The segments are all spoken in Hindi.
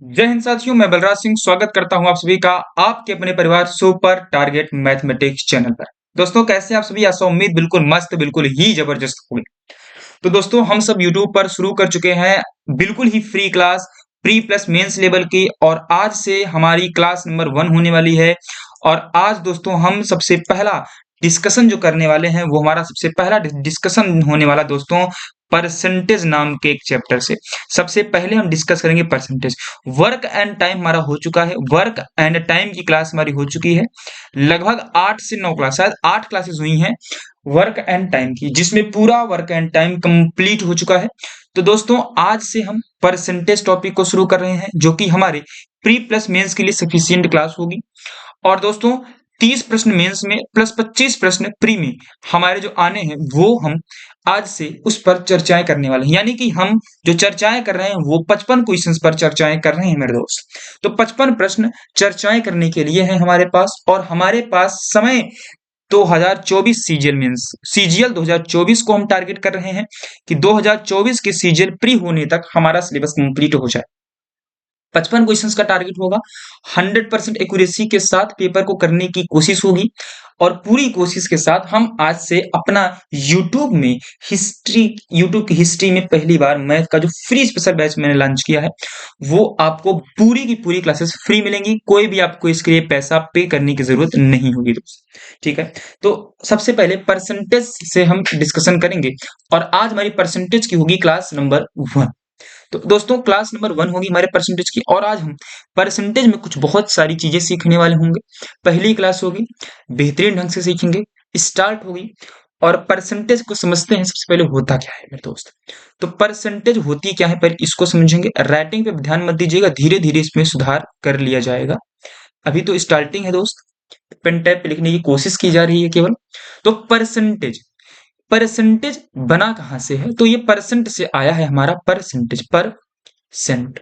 जय हिंद साथियों, मैं बलराज सिंह स्वागत करता हूं आप सभी का आपके अपने परिवार सुपर टारगेट मैथमेटिक्स चैनल पर। दोस्तों कैसे हैं आप सभी? आशा उम्मीद बिल्कुल मस्त, बिल्कुल ही जबरदस्त होगी। तो दोस्तों हम सब यूट्यूब पर शुरू कर चुके हैं बिल्कुल ही free class pre plus mains level की, और आज से हमारी क्लास नंबर 1 होने वाली है। और आज दोस्तों हम सबसे पहला डिस्कशन जो करने वाले हैं वो हमारा सबसे पहला डिस्कशन होने वाला दोस्तों परसेंटेज नाम के एक चैप्टर से। सबसे पहले हम डिस्कस करेंगे परसेंटेज। वर्क एंड टाइम हमारा हो चुका है, वर्क एंड टाइम की क्लास हमारी हो चुकी है। लगभग 8 से 9 क्लास, शायद 8 क्लासेस हुई हैं वर्क एंड टाइम की, जिसमें पूरा वर्क एंड टाइम कंप्लीट हो चुका है। तो दोस्तों आज से हम परसेंटेज टॉपिक को शुरू कर रहे हैं, जो कि हमारे प्री प्लस मेंस के लिए सफिशिएंट क्लास होगी। और दोस्तों 30 प्रश्न मेंस में प्लस 25 प्रश्न प्री में हमारे जो आने हैं वो हम आज से उस पर चर्चाएं करने वाले हैं। यानी कि हम जो चर्चाएं कर रहे हैं वो 55 क्वेश्चंस पर चर्चाएं कर रहे हैं मेरे दोस्त। तो 55 प्रश्न चर्चाएं करने के लिए है हमारे पास, और हमारे पास समय 2024 सीजीएल मीन्स सीजीएल 2024 को हम टारगेट कर रहे हैं कि 2024 के सीजीएल प्री होने तक हमारा सिलेबस कंप्लीट हो जाए। 55 क्वेश्चंस का टारगेट होगा। 100% एक्यूरेसी के साथ पेपर को करने की कोशिश होगी, और पूरी कोशिश के साथ हम आज से अपना यूट्यूब में यूट्यूब की हिस्ट्री में पहली बार मैथ का जो फ्री स्पेशल बैच मैंने लॉन्च किया है वो आपको पूरी की पूरी क्लासेस फ्री मिलेंगी। कोई भी आपको इसके लिए पैसा पे करने की जरूरत नहीं होगी दोस्त, ठीक है। तो सबसे पहले परसेंटेज से हम डिस्कशन करेंगे, और आज हमारी परसेंटेज की होगी क्लास नंबर 1। तो दोस्तों क्लास नंबर 1 होगी हमारे परसेंटेज की, और आज हम परसेंटेज में कुछ बहुत सारी चीजें सीखने वाले होंगे। पहली क्लास होगी, बेहतरीन ढंग से सीखेंगे, स्टार्ट होगी। और परसेंटेज को समझते हैं सबसे पहले होता क्या है मेरे दोस्त। तो परसेंटेज होती क्या है पर इसको समझेंगे। राइटिंग पे ध्यान मत दीजिएगा, धीरे धीरे इसमें सुधार कर लिया जाएगा। अभी तो स्टार्टिंग है दोस्त, पेन टैप पे लिखने की कोशिश की जा रही है केवल। तो परसेंटेज, परसेंटेज बना कहां से है? तो ये परसेंट से आया है हमारा परसेंटेज, पर सेंट।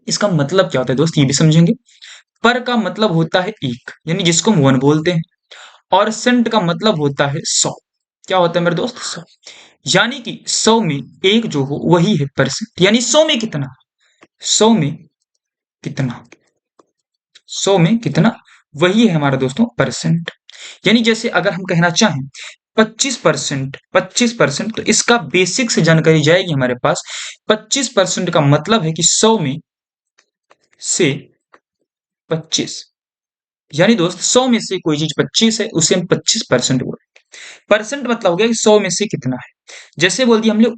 इसका मतलब क्या होता है दोस्त, ये भी समझेंगे। पर का मतलब होता है एक, यानी जिसको हम 1 बोलते हैं, और सेंट का मतलब होता है 100। क्या होता है मेरे दोस्त? 100। यानी कि 100 में एक जो हो वही है परसेंट। यानी 100 में कितना, 100 में कितना, 100 में कितना, वही है हमारा दोस्तों परसेंट। यानी जैसे अगर हम कहना चाहें 25%, 25%, तो इसका बेसिक से जानकारी जाएगी हमारे पास। 25% का मतलब है कि 100 में से 25, यानी दोस्त 100 में से कोई चीज 25 है उसे हम 25% बोलते हैं। परसेंट मतलब हो गया कि 100 में से कितना है। जैसे बोल दिया हमने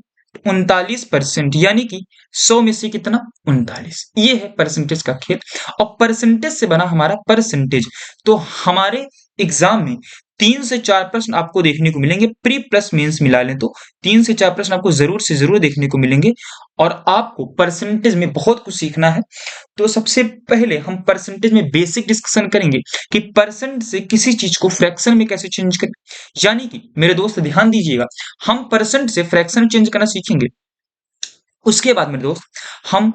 39%, यानी कि 100 में से कितना, 39। ये है परसेंटेज का खेल। और परसेंटेज से बना हमारा परसेंटेज। तो हमारे एग्जाम में 3 से 4 प्रश्न आपको देखने को मिलेंगे, प्री प्लस मेंस मिला लें तो 3 से 4 प्रश्न आपको जरूर से जरूर देखने को मिलेंगे। और आपको परसेंटेज में बहुत कुछ सीखना है। तो सबसे पहले हम परसेंटेज में बेसिक डिस्कशन करेंगे कि परसेंट से किसी चीज को फ्रैक्शन में कैसे चेंज करें। यानी कि मेरे दोस्त ध्यान दीजिएगा, हम परसेंट से फ्रैक्शन चेंज करना सीखेंगे। उसके बाद मेरे दोस्त हम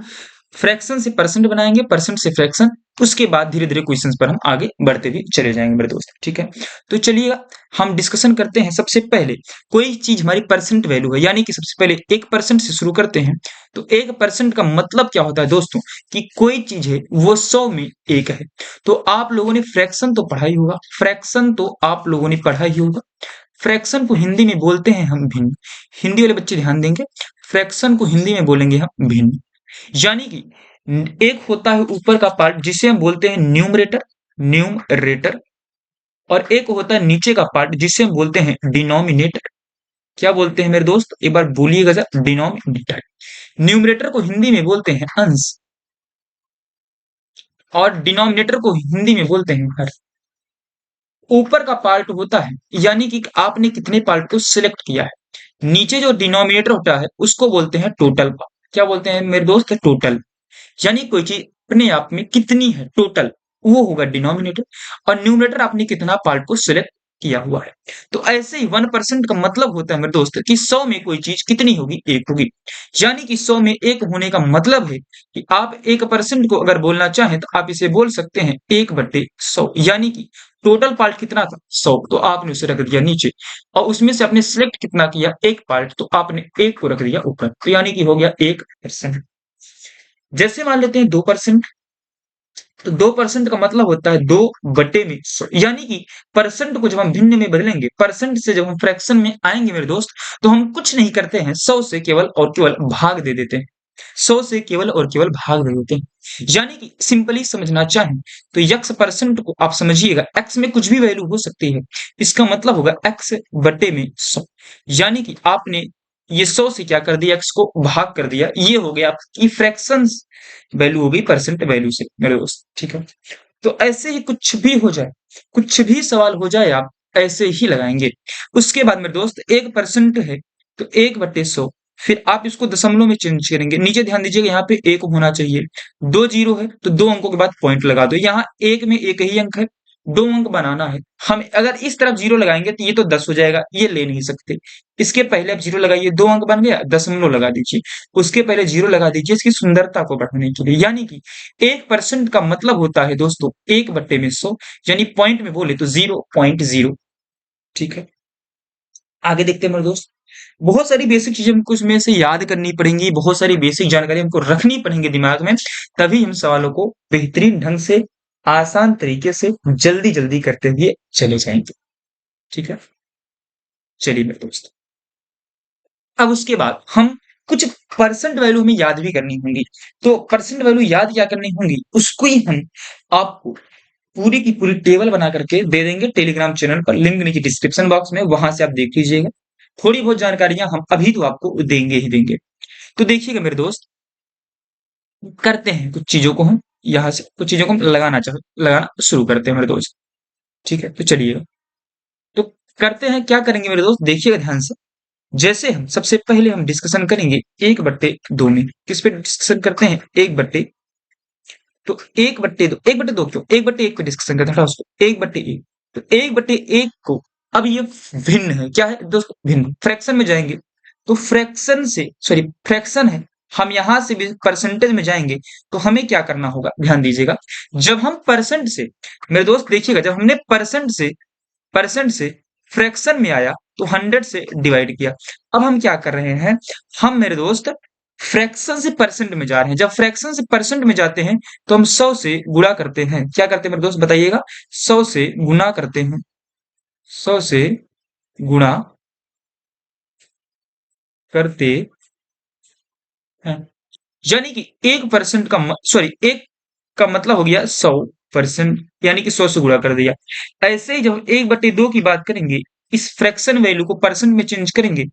फ्रैक्शन से परसेंट बनाएंगे, परसेंट से फ्रैक्शन। उसके बाद धीरे धीरे क्वेश्चंस पर हम आगे बढ़ते भी चले जाएंगे मेरे दोस्त, ठीक है। तो चलिए हम डिस्कशन करते हैं। सबसे पहले कोई चीज हमारी परसेंट वैल्यू है, यानी कि सबसे पहले 1% से शुरू करते हैं। तो 1% का मतलब क्या होता है दोस्तों, कि कोई चीज है वो 100 में 1 है। तो आप लोगों ने फ्रैक्शन तो पढ़ा ही होगा, फ्रैक्शन तो आप लोगों ने पढ़ा ही होगा। फ्रैक्शन को हिंदी में बोलते हैं हम भिन्न। हिंदी वाले बच्चे ध्यान देंगे, फ्रैक्शन को हिंदी में बोलेंगे हम भिन्न। यानी कि एक होता है ऊपर का पार्ट जिसे हम बोलते हैं न्यूमरेटर, न्यूमरेटर। और एक होता है नीचे का पार्ट जिसे हम बोलते हैं डिनोमिनेटर। क्या बोलते हैं मेरे दोस्त, एक बार बोलिएगा जरा, डिनोमिनेटर। न्यूमरेटर को हिंदी में बोलते हैं अंश, और डिनोमिनेटर को हिंदी में बोलते हैं हर। ऊपर का पार्ट होता है, यानी कि आपने कितने पार्ट को सिलेक्ट किया है। नीचे जो डिनोमिनेटर होता है उसको बोलते हैं टोटल पार्ट। क्या बोलते हैं मेरे दोस्त, टोटल। यानी कोई चीज अपने आप में कितनी है टोटल, वो होगा डिनोमिनेटर। और न्यूमरेटर आपने कितना पार्ट को सिलेक्ट किया हुआ है। तो ऐसे ही 1% का मतलब होता है मेरे दोस्त कि 100 में कोई चीज कितनी होगी, 1 होगी। यानी कि 100 में 1 होने का मतलब है कि आप 1% को अगर बोलना चाहें तो आप इसे बोल सकते हैं 1/100। यानी कि टोटल पार्ट कितना था, 100, तो आपने उसे रख दिया नीचे। और उसमें से आपने सिलेक्ट कितना किया, 1 पार्ट, तो आपने 1 को रख दिया ऊपर। तो यानी कि हो गया 1%। जैसे मान लेते हैं 2%, तो 2% का मतलब होता है 2/100, यानी कि परसेंट को जब हम भिन्न में बदलेंगे, परसेंट से जब हम फ्रैक्शन में आएंगे मेरे दोस्त, तो हम कुछ नहीं करते हैं, 100 से केवल और केवल भाग दे देते हैं। 100 से केवल और केवल भाग दे देते हैं। यानी कि सिंपली समझना चाहें तो यक्स परसेंट को आप समझिएगा, एक्स में कुछ भी वैल्यू हो सकती है, इसका मतलब होगा एक्स बटे में 100। यानी कि आपने ये 100 से क्या कर दिया, एक्स को भाग कर दिया, ये हो गया आपकी फ्रैक्शंस वैल्यू हो गई परसेंट वैल्यू से मेरे दोस्त, ठीक है। तो ऐसे ही कुछ भी हो जाए, कुछ भी सवाल हो जाए, आप ऐसे ही लगाएंगे। उसके बाद मेरे दोस्त 1% है, तो 1/100, फिर आप इसको दशमलव में चेंज करेंगे। नीचे ध्यान दीजिएगा, यहाँ पे 1 होना चाहिए, 2 जीरो है तो 2 अंकों के बाद पॉइंट लगा दो। यहाँ 1 में 1 ही अंक है, 2 अंक बनाना है। हम अगर इस तरफ 0 लगाएंगे तो ये तो 10 हो जाएगा, ये ले नहीं सकते। इसके पहले आप 0 लगाइए, 2 अंक बन गया, दशमलव लगा दीजिए। उसके पहले 0 लगा दीजिए, इसकी सुंदरता को बढ़ाने के लिए। यानी कि 1% का मतलब होता है दोस्तों 1/100, यानी पॉइंट में बोले तो 0.0, ठीक है। आगे देखते हैं मेरे दोस्त, बहुत सारी बेसिक चीजें हमको इसमें से याद करनी पड़ेंगी, बहुत सारी बेसिक जानकारी हमको रखनी पड़ेंगी दिमाग में, तभी हम सवालों को बेहतरीन ढंग से, आसान तरीके से, जल्दी जल्दी करते हुए चले जाएंगे, ठीक है। चलिए मेरे दोस्त, अब उसके बाद हम कुछ परसेंट वैल्यू हमें याद भी करनी होंगी। तो परसेंट वैल्यू याद क्या करनी होंगी, उसको ही हम आपको पूरी की पूरी टेबल बना करके दे देंगे टेलीग्राम चैनल पर, लिंक नीचे डिस्क्रिप्शन बॉक्स में, वहां से आप देख लीजिएगा। थोड़ी बहुत जानकारियां हम अभी तो आपको देंगे ही देंगे। तो देखिएगा मेरे दोस्त, करते हैं कुछ चीजों को हम, यहाँ से कुछ चीजों को हम लगाना शुरू करते हैं मेरे दोस्त, ठीक है। तो चलिएगा, तो करते हैं, क्या करेंगे मेरे दोस्त, देखिएगा ध्यान से। जैसे हम सबसे पहले हम डिस्कशन करेंगे 1/2 में, किस पे डिस्कशन करते हैं, 1/, तो 1/2, 1/2 क्यों, 1/1 पे डिस्कशन करते हैं, हटाओ उसको, 1/1, तो 1/1 को, अब ये भिन्न है, क्या है दोस्तों, भिन्न। फ्रैक्शन में जाएंगे तो फ्रैक्शन से, सॉरी फ्रैक्शन है, हम यहां से भी परसेंटेज में जाएंगे, तो हमें क्या करना होगा, ध्यान दीजिएगा। जब हम परसेंट से, मेरे दोस्त देखिएगा, जब हमने परसेंट से फ्रैक्शन में आया तो 100 से डिवाइड किया। अब हम क्या कर रहे हैं, हम मेरे दोस्त फ्रैक्शन से परसेंट में जा रहे हैं। जब फ्रैक्शन से परसेंट में जाते हैं तो हम 100 से गुणा करते हैं। क्या करते हैं मेरे दोस्त, बताइएगा, 100 से गुणा करते हैं, 100 से गुणा करते हैं। यानी कि 1% का सॉरी, एक का मतलब हो गया 100%, यानी कि 100 से गुणा कर दिया। ऐसे ही जब हम 1/2 की बात करेंगे, इस फ्रैक्शन वैल्यू को परसेंट में चेंज करेंगे,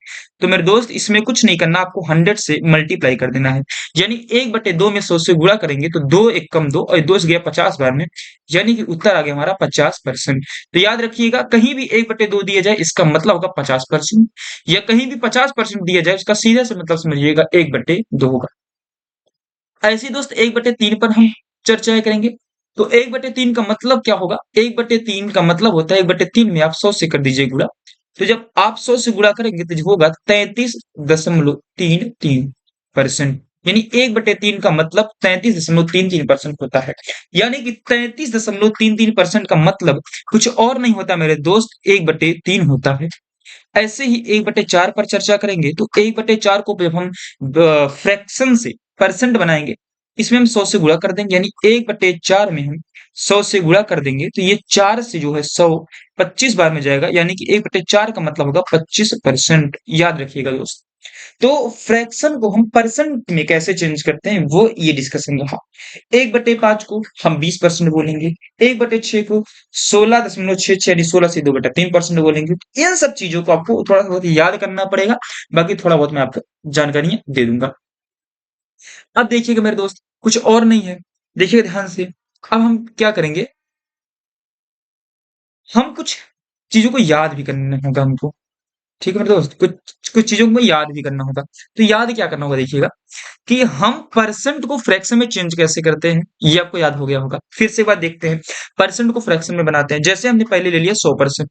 तो मेरे दोस्त इसमें कुछ नहीं करना, आपको 100 से मल्टीप्लाई कर देना है। यानी 1/2 में 100 से गुणा करेंगे तो 2 एक कम 2 और 2 से गया 50 बार में, यानी कि उत्तर आ गया हमारा 50%। तो याद रखिएगा, कहीं भी 1/2 दिया जाए इसका मतलब होगा 50%, या कहीं भी 50% दिया जाए इसका सीधा से मतलब समझिएगा 1/2 होगा। ऐसे ही दोस्त 1/3 पर हम चर्चा करेंगे। तो 1/3 का मतलब क्या होगा, 1/3 का मतलब होता है 1/3 में आप 100 से कर दीजिए गुणा। तो जब आप 100 से गुणा करेंगे तो जो होगा 33.33%, यानी 1/3 का मतलब 33.33% होता है। यानी कि 33.33% का मतलब कुछ और नहीं होता मेरे दोस्त, 1/3 होता है। ऐसे ही 1/4 पर चर्चा करेंगे, तो 1/4 को जब हम फ्रैक्शन से परसेंट बनाएंगे, इसमें हम 100 से गुणा कर देंगे, यानी 1/4 में हम 100 से गुणा कर देंगे, तो ये 4 से जो है 100 25 बार में जाएगा, यानी कि 1/4 का मतलब होगा 25%। याद रखिएगा दोस्त। तो फ्रैक्शन को हम परसेंट में कैसे चेंज करते हैं, वो ये डिस्कशन रहा। 1/5 को हम 20% बोलेंगे, 1/6 को 16.66, यानी 16 से 2/3% बोलेंगे। इन सब चीजों को आपको थोड़ा बहुत याद करना पड़ेगा, बाकी थोड़ा बहुत मैं आपको जानकारियां दे दूंगा। अब देखिएगा मेरे दोस्त, कुछ और नहीं है, देखिएगा ध्यान से। अब हम क्या करेंगे, हम कुछ चीजों को याद भी करना होगा हमको, ठीक है मेरे दोस्त, कुछ कुछ चीजों को याद भी करना होगा। तो याद क्या करना होगा, देखिएगा कि हम परसेंट को फ्रैक्शन में चेंज कैसे करते हैं, ये आपको याद हो गया होगा। फिर से एक बार देखते हैं, परसेंट को फ्रैक्शन में बनाते हैं। जैसे हमने पहले ले लिया 100%,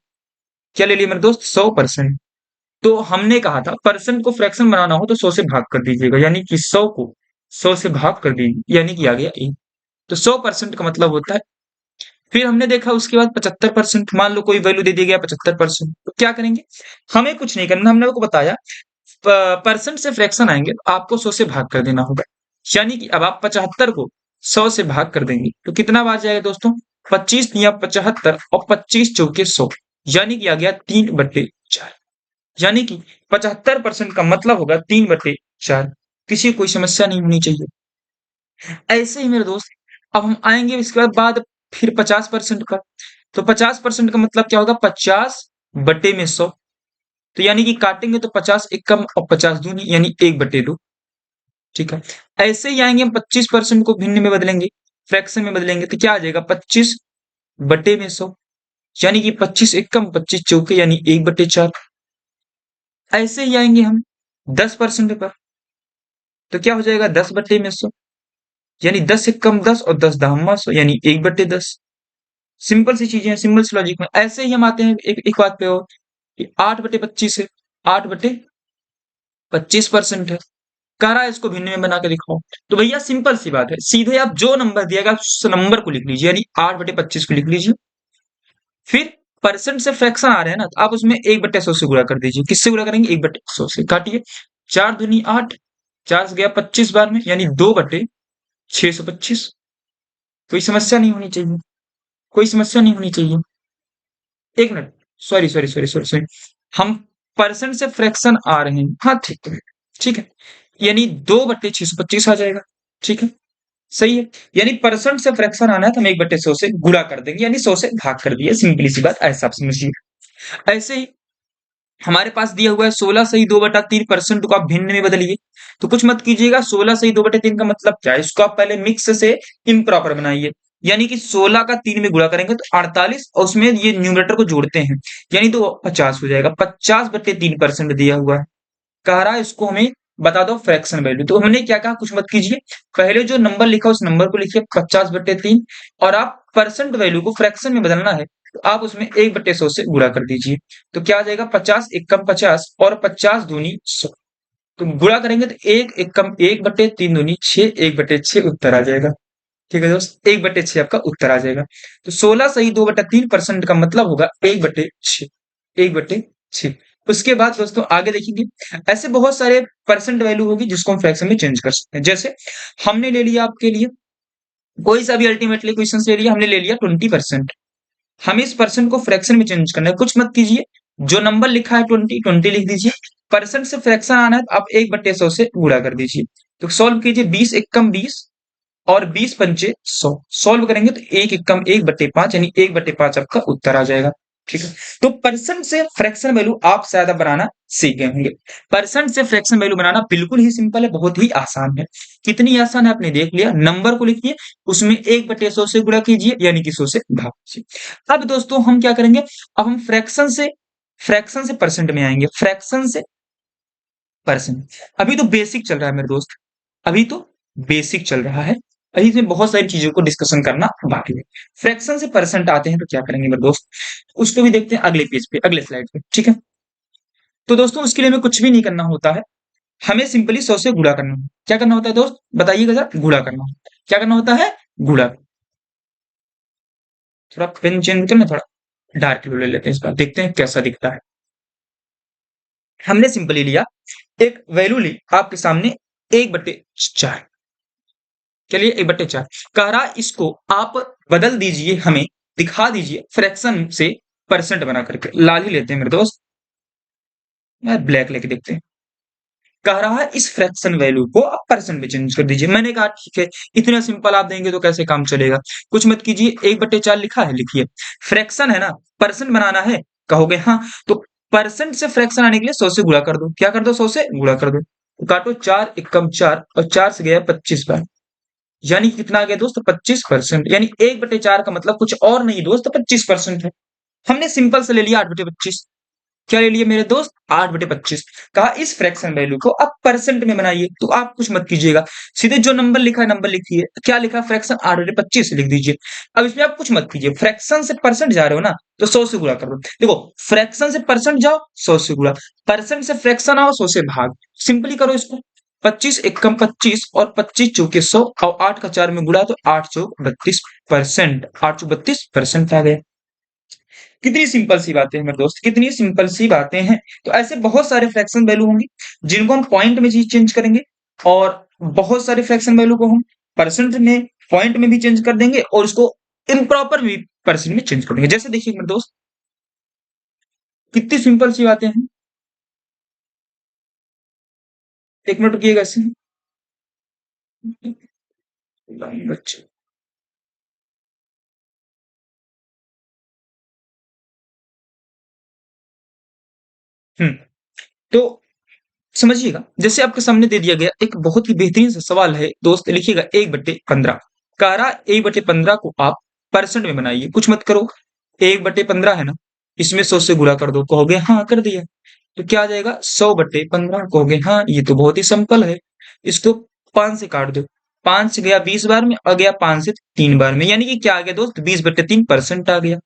क्या ले लिया मेरे दोस्त, 100%। तो हमने कहा था परसेंट को फ्रैक्शन बनाना हो तो 100 से भाग कर दीजिएगा, यानी कि 100 को 100 से भाग कर दीजिए, यानी कि आ गया 1। तो 100% का मतलब होता है। फिर हमने देखा उसके बाद 75%, मान लो कोई वैल्यू दे दिया गया 75%, तो क्या करेंगे, हमें कुछ नहीं करना, हमने आपको बताया परसेंट से फ्रैक्शन आएंगे तो आपको 100 से भाग कर देना होगा। यानी कि अब आप 75 को 100 से भाग कर देंगे तो कितना बार जाएगा दोस्तों? 25 या 75 और 25 चौके 100, यानी कि आ गया 3/4। यानी कि 75% का मतलब होगा 3/4। किसी को कोई समस्या नहीं होनी चाहिए। ऐसे ही मेरे दोस्त, अब हम आएंगे इसके बाद फिर 50% का। तो 50% का मतलब क्या होगा? 50/100। तो यानी कि काटेंगे तो 50 एकम और 50 दूनी यानी 1/2। ठीक है। ऐसे ही आएंगे हम 25% को भिन्न में बदलेंगे, फ्रैक्शन में बदलेंगे तो क्या आ जाएगा? 25/100, यानी कि 25 एकम 25 चौके यानी 1/4। ऐसे ही आएंगे हम 10% पर, तो क्या हो जाएगा? 10/100, यानी 10 एकम 10 और 10 दहम्मा 100 यानी 1/10। सिंपल सी चीजें हैं, सिंपल सी लॉजिक में। ऐसे ही हम आते हैं एक बात पे और कि 8/25 है, 8/25% है। कह रहा है इसको भिन्न में बना के दिखाओ। तो भैया सिंपल सी बात है, सीधे आप जो नंबर दिएगा उस नंबर को लिख लीजिए, यानी 8/25 को लिख लीजिए। फिर परसेंट से फ्रैक्शन आ रहे हैं ना, तो आप उसमें 1/100 से गुणा कर दीजिए। किससे गुणा करेंगे? 1/100 से। काटिए, 4 दूनी 8, 4 से गया 25 बार में, यानी 2/625। कोई समस्या नहीं होनी चाहिए, कोई समस्या नहीं होनी चाहिए। एक minute, sorry sorry sorry sorry sorry, हम परसेंट से फ्रैक्शन आ रहे हैं। हाँ ठीक है, ठीक है, यानी 2/625 आ जाएगा। ठीक है, सही है। यानी परसेंट से फ्रैक्शन आना है तो हम 1/100 से गुणा कर देंगे, यानी 100 से भाग कर दिए। सिंपली सी बात, ऐसा आप समझिए। ऐसे ही हमारे पास दिया हुआ है 16 सही 2/3%, को आप भिन्न में बदलिए। तो कुछ मत कीजिएगा, 16 सही 2/3 का मतलब क्या है? इसको आप पहले मिक्स से इम्प्रॉपर बनाइए, यानी कि 16 का 3 में गुणा करेंगे तो 48, और उसमें ये न्यूमरेटर को जोड़ते हैं, यानी तो 50 हो जाएगा। 50/3% दिया हुआ है। कह रहा है इसको हमें बता दो फ्रैक्शन वैल्यू। तो हमने क्या कहा? कुछ मत कीजिए, पहले जो नंबर लिखा उस नंबर को लिखिए 50/3, और आप परसेंट वैल्यू को फ्रैक्शन में बदलना है तो आप उसमें 1/100 से गुणा कर दीजिए। तो क्या आ जाएगा? 50 एकम 50 और 50 दूनी 100। तो गुणा करेंगे तो 1 एकम 1/3 दूनी 6, 1/6 उत्तर आ जाएगा। ठीक है दोस्त, 1/6 आपका उत्तर आ जाएगा। तो 16 सही 2/3% का मतलब होगा 1/6, 1/6। उसके बाद दोस्तों आगे देखेंगे, ऐसे बहुत सारे परसेंट वैल्यू होगी जिसको हम फ्रैक्शन में चेंज कर सकते हैं। जैसे हमने ले लिया आपके लिए कोई सा भी अल्टीमेटली क्वेश्चन ले लिया, हमने ले लिया 20%। हमें इस परसेंट को फ्रैक्शन में चेंज करना है। कुछ मत कीजिए, जो नंबर लिखा है 20 20 लिख दीजिए। परसेंट से फ्रैक्शन आना है तो आप 1/100 से गुणा कर दीजिए। तो सॉल्व कीजिए, 20 एकम 20 और 20 पंचे 100। सॉल्व करेंगे तो 1 एकम 1/5 यानी 1/5 आपका उत्तर आ जाएगा। ठीक है, तो परसेंट से फ्रैक्शन वैल्यू आप शायद अब बनाना सीख गए होंगे। परसेंट से फ्रैक्शन वैल्यू बनाना बिल्कुल ही सिंपल है, बहुत ही आसान है। कितनी आसान है आपने देख लिया। नंबर को लिखिए, उसमें 1/100 से गुणा कीजिए, यानी कि 100 से भाग दीजिए। अब दोस्तों हम क्या करेंगे? अब हम फ्रैक्शन से परसेंट में आएंगे, फ्रैक्शन से परसेंट। अभी तो बेसिक चल रहा है मेरे दोस्त, अभी तो बेसिक चल रहा है, अभी इसमें बहुत सारी चीजों को डिस्कशन करना बाकी है। फ्रैक्शन से परसेंट आते हैं तो क्या करेंगे मेरे दोस्त, उसको भी देखते हैं अगले पेज पे, अगले स्लाइड पे। ठीक है, तो दोस्तों उसके लिए हमें कुछ भी नहीं करना होता है, हमें सिंपली 100 से गुणा करना है। क्या करना होता है दोस्त, बताइएगा जरा। गुणा करना होता है, क्या करना होता है? गुणा। थोड़ा पेन चेंज करना, थोड़ा डार्क ब्लू ले लेते हैं इस बार, देखते हैं कैसा दिखता है। हमने सिंपली लिया, एक वैल्यू ली आपके सामने 1/4। चलिए 1/4 कह रहा, इसको आप बदल दीजिए, हमें दिखा दीजिए फ्रैक्शन से परसेंट बना करके। लाल ही लेते हैं मेरे दोस्त, ब्लैक लेके देखते हैं। कह रहा है इस फ्रैक्शन वैल्यू को आप परसेंट में चेंज कर दीजिए। मैंने कहा ठीक है, इतना सिंपल आप देंगे तो कैसे काम चलेगा। कुछ मत कीजिए, 1/4 लिखा है, लिखिए। फ्रैक्शन है ना, परसेंट बनाना है, कहोगे हाँ, तो परसेंट से फ्रैक्शन आने के लिए 100 से गुणा कर दो। क्या कर दो? 100 से गुणा कर दो। तो काटो, 4 एकम 4 और 4 से गया 25 बार, यानी कितना आ गया दोस्त? 25%। यानी 1/4 का मतलब कुछ और नहीं दोस्त, 25% है। हमने सिंपल से ले लिया 8/25। क्या ले लिए मेरे दोस्त? 8/25। कहा इस फ्रैक्शन वैल्यू को आप परसेंट में बनाइए। तो आप कुछ मत कीजिएगा, सीधे जो नंबर लिखा है नंबर लिखिए। क्या लिखा? फ्रैक्शन 8/25 लिख दीजिए। अब इसमें आप कुछ मत कीजिए, फ्रैक्शन से परसेंट जा रहे हो ना, तो 100 से गुणा कर दो। देखो, फ्रैक्शन से परसेंट जाओ 100 से गुणा, परसेंट से फ्रैक्शन आओ 100 से भाग। सिंपली करो इसको, 25 एकम 25 और 25 चौके 100 और 8 का 4 में गुणा तो 8 चौक 32%, 8 चौक 32% आ गए। कितनी सिंपल सी बातें हैं मेरे दोस्त, कितनी सिंपल सी बातें हैं। तो ऐसे बहुत सारे फ्रैक्शन वैल्यू होंगे जिनको हम पॉइंट में चीज चेंज करेंगे, और बहुत सारे फ्रैक्शन वैल्यू को हम परसेंट में, पॉइंट में भी चेंज कर देंगे और उसको इम्प्रॉपर भी परसेंट में चेंज कर देंगे। जैसे देखिए मेरे दोस्त, कितनी सिंपल सी बातें हैं। एक मिनट रुकिएगा ऐसे। बच्चे, हम्म, तो समझिएगा, जैसे आपके सामने दे दिया गया एक बहुत ही बेहतरीन सा सवाल है दोस्त, लिखिएगा 1/15। कारा 1/15 को आप परसेंट में बनाइए, कुछ मत करो। 1/15 है ना, इसमें 100 से गुणा कर दो, कहोगे हाँ कर दिया। तो क्या आ जाएगा, 100/15, कहोगे हाँ ये तो बहुत ही सिंपल है। इसको 5 से काट दो, 5 गया 20 बार में और गया 5 से 3 बार में, यानी कि क्या आ गया दोस्त, 20/3 परसेंट आ गया।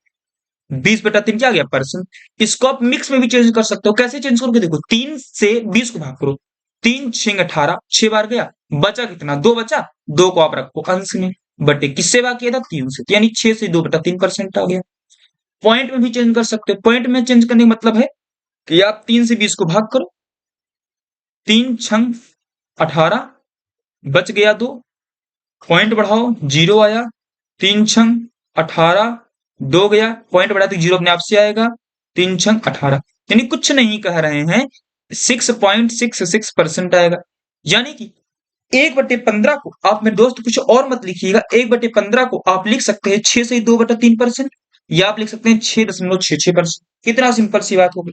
20/3 क्या आ गया, परसेंट। इसको आप मिक्स में भी चेंज कर सकते हो। कैसे चेंज करोगे, देखो 3 से 20 को भाग करो, 3 6 18, 6 बार गया, बचा कितना, 2 बचा। 2 को आप रखो अंश में, बटे किससे भाग किया था, 3 से, तो यानी 6 से 2/3 परसेंट आ गया। पॉइंट में भी चेंज कर सकते हो। पॉइंट में चेंज करने का मतलब है कि आप 3 से 20 को भाग करो, 3 छंग 18, बच गया 2, पॉइंट बढ़ाओ, 0 आया, 3 छंग 18, 2 गया, पॉइंट बढ़ा तो 0 अपने आप से आएगा, 3 छंग 18, यानी कुछ नहीं कह रहे हैं, 6.66% आएगा। यानी कि 1/15 को आप, मेरे दोस्त कुछ और मत लिखिएगा, 1/15 को आप लिख सकते हैं 6 से 2/3%, या आप लिख सकते हैं 6.66%। कितना सिंपल सी बात होगी।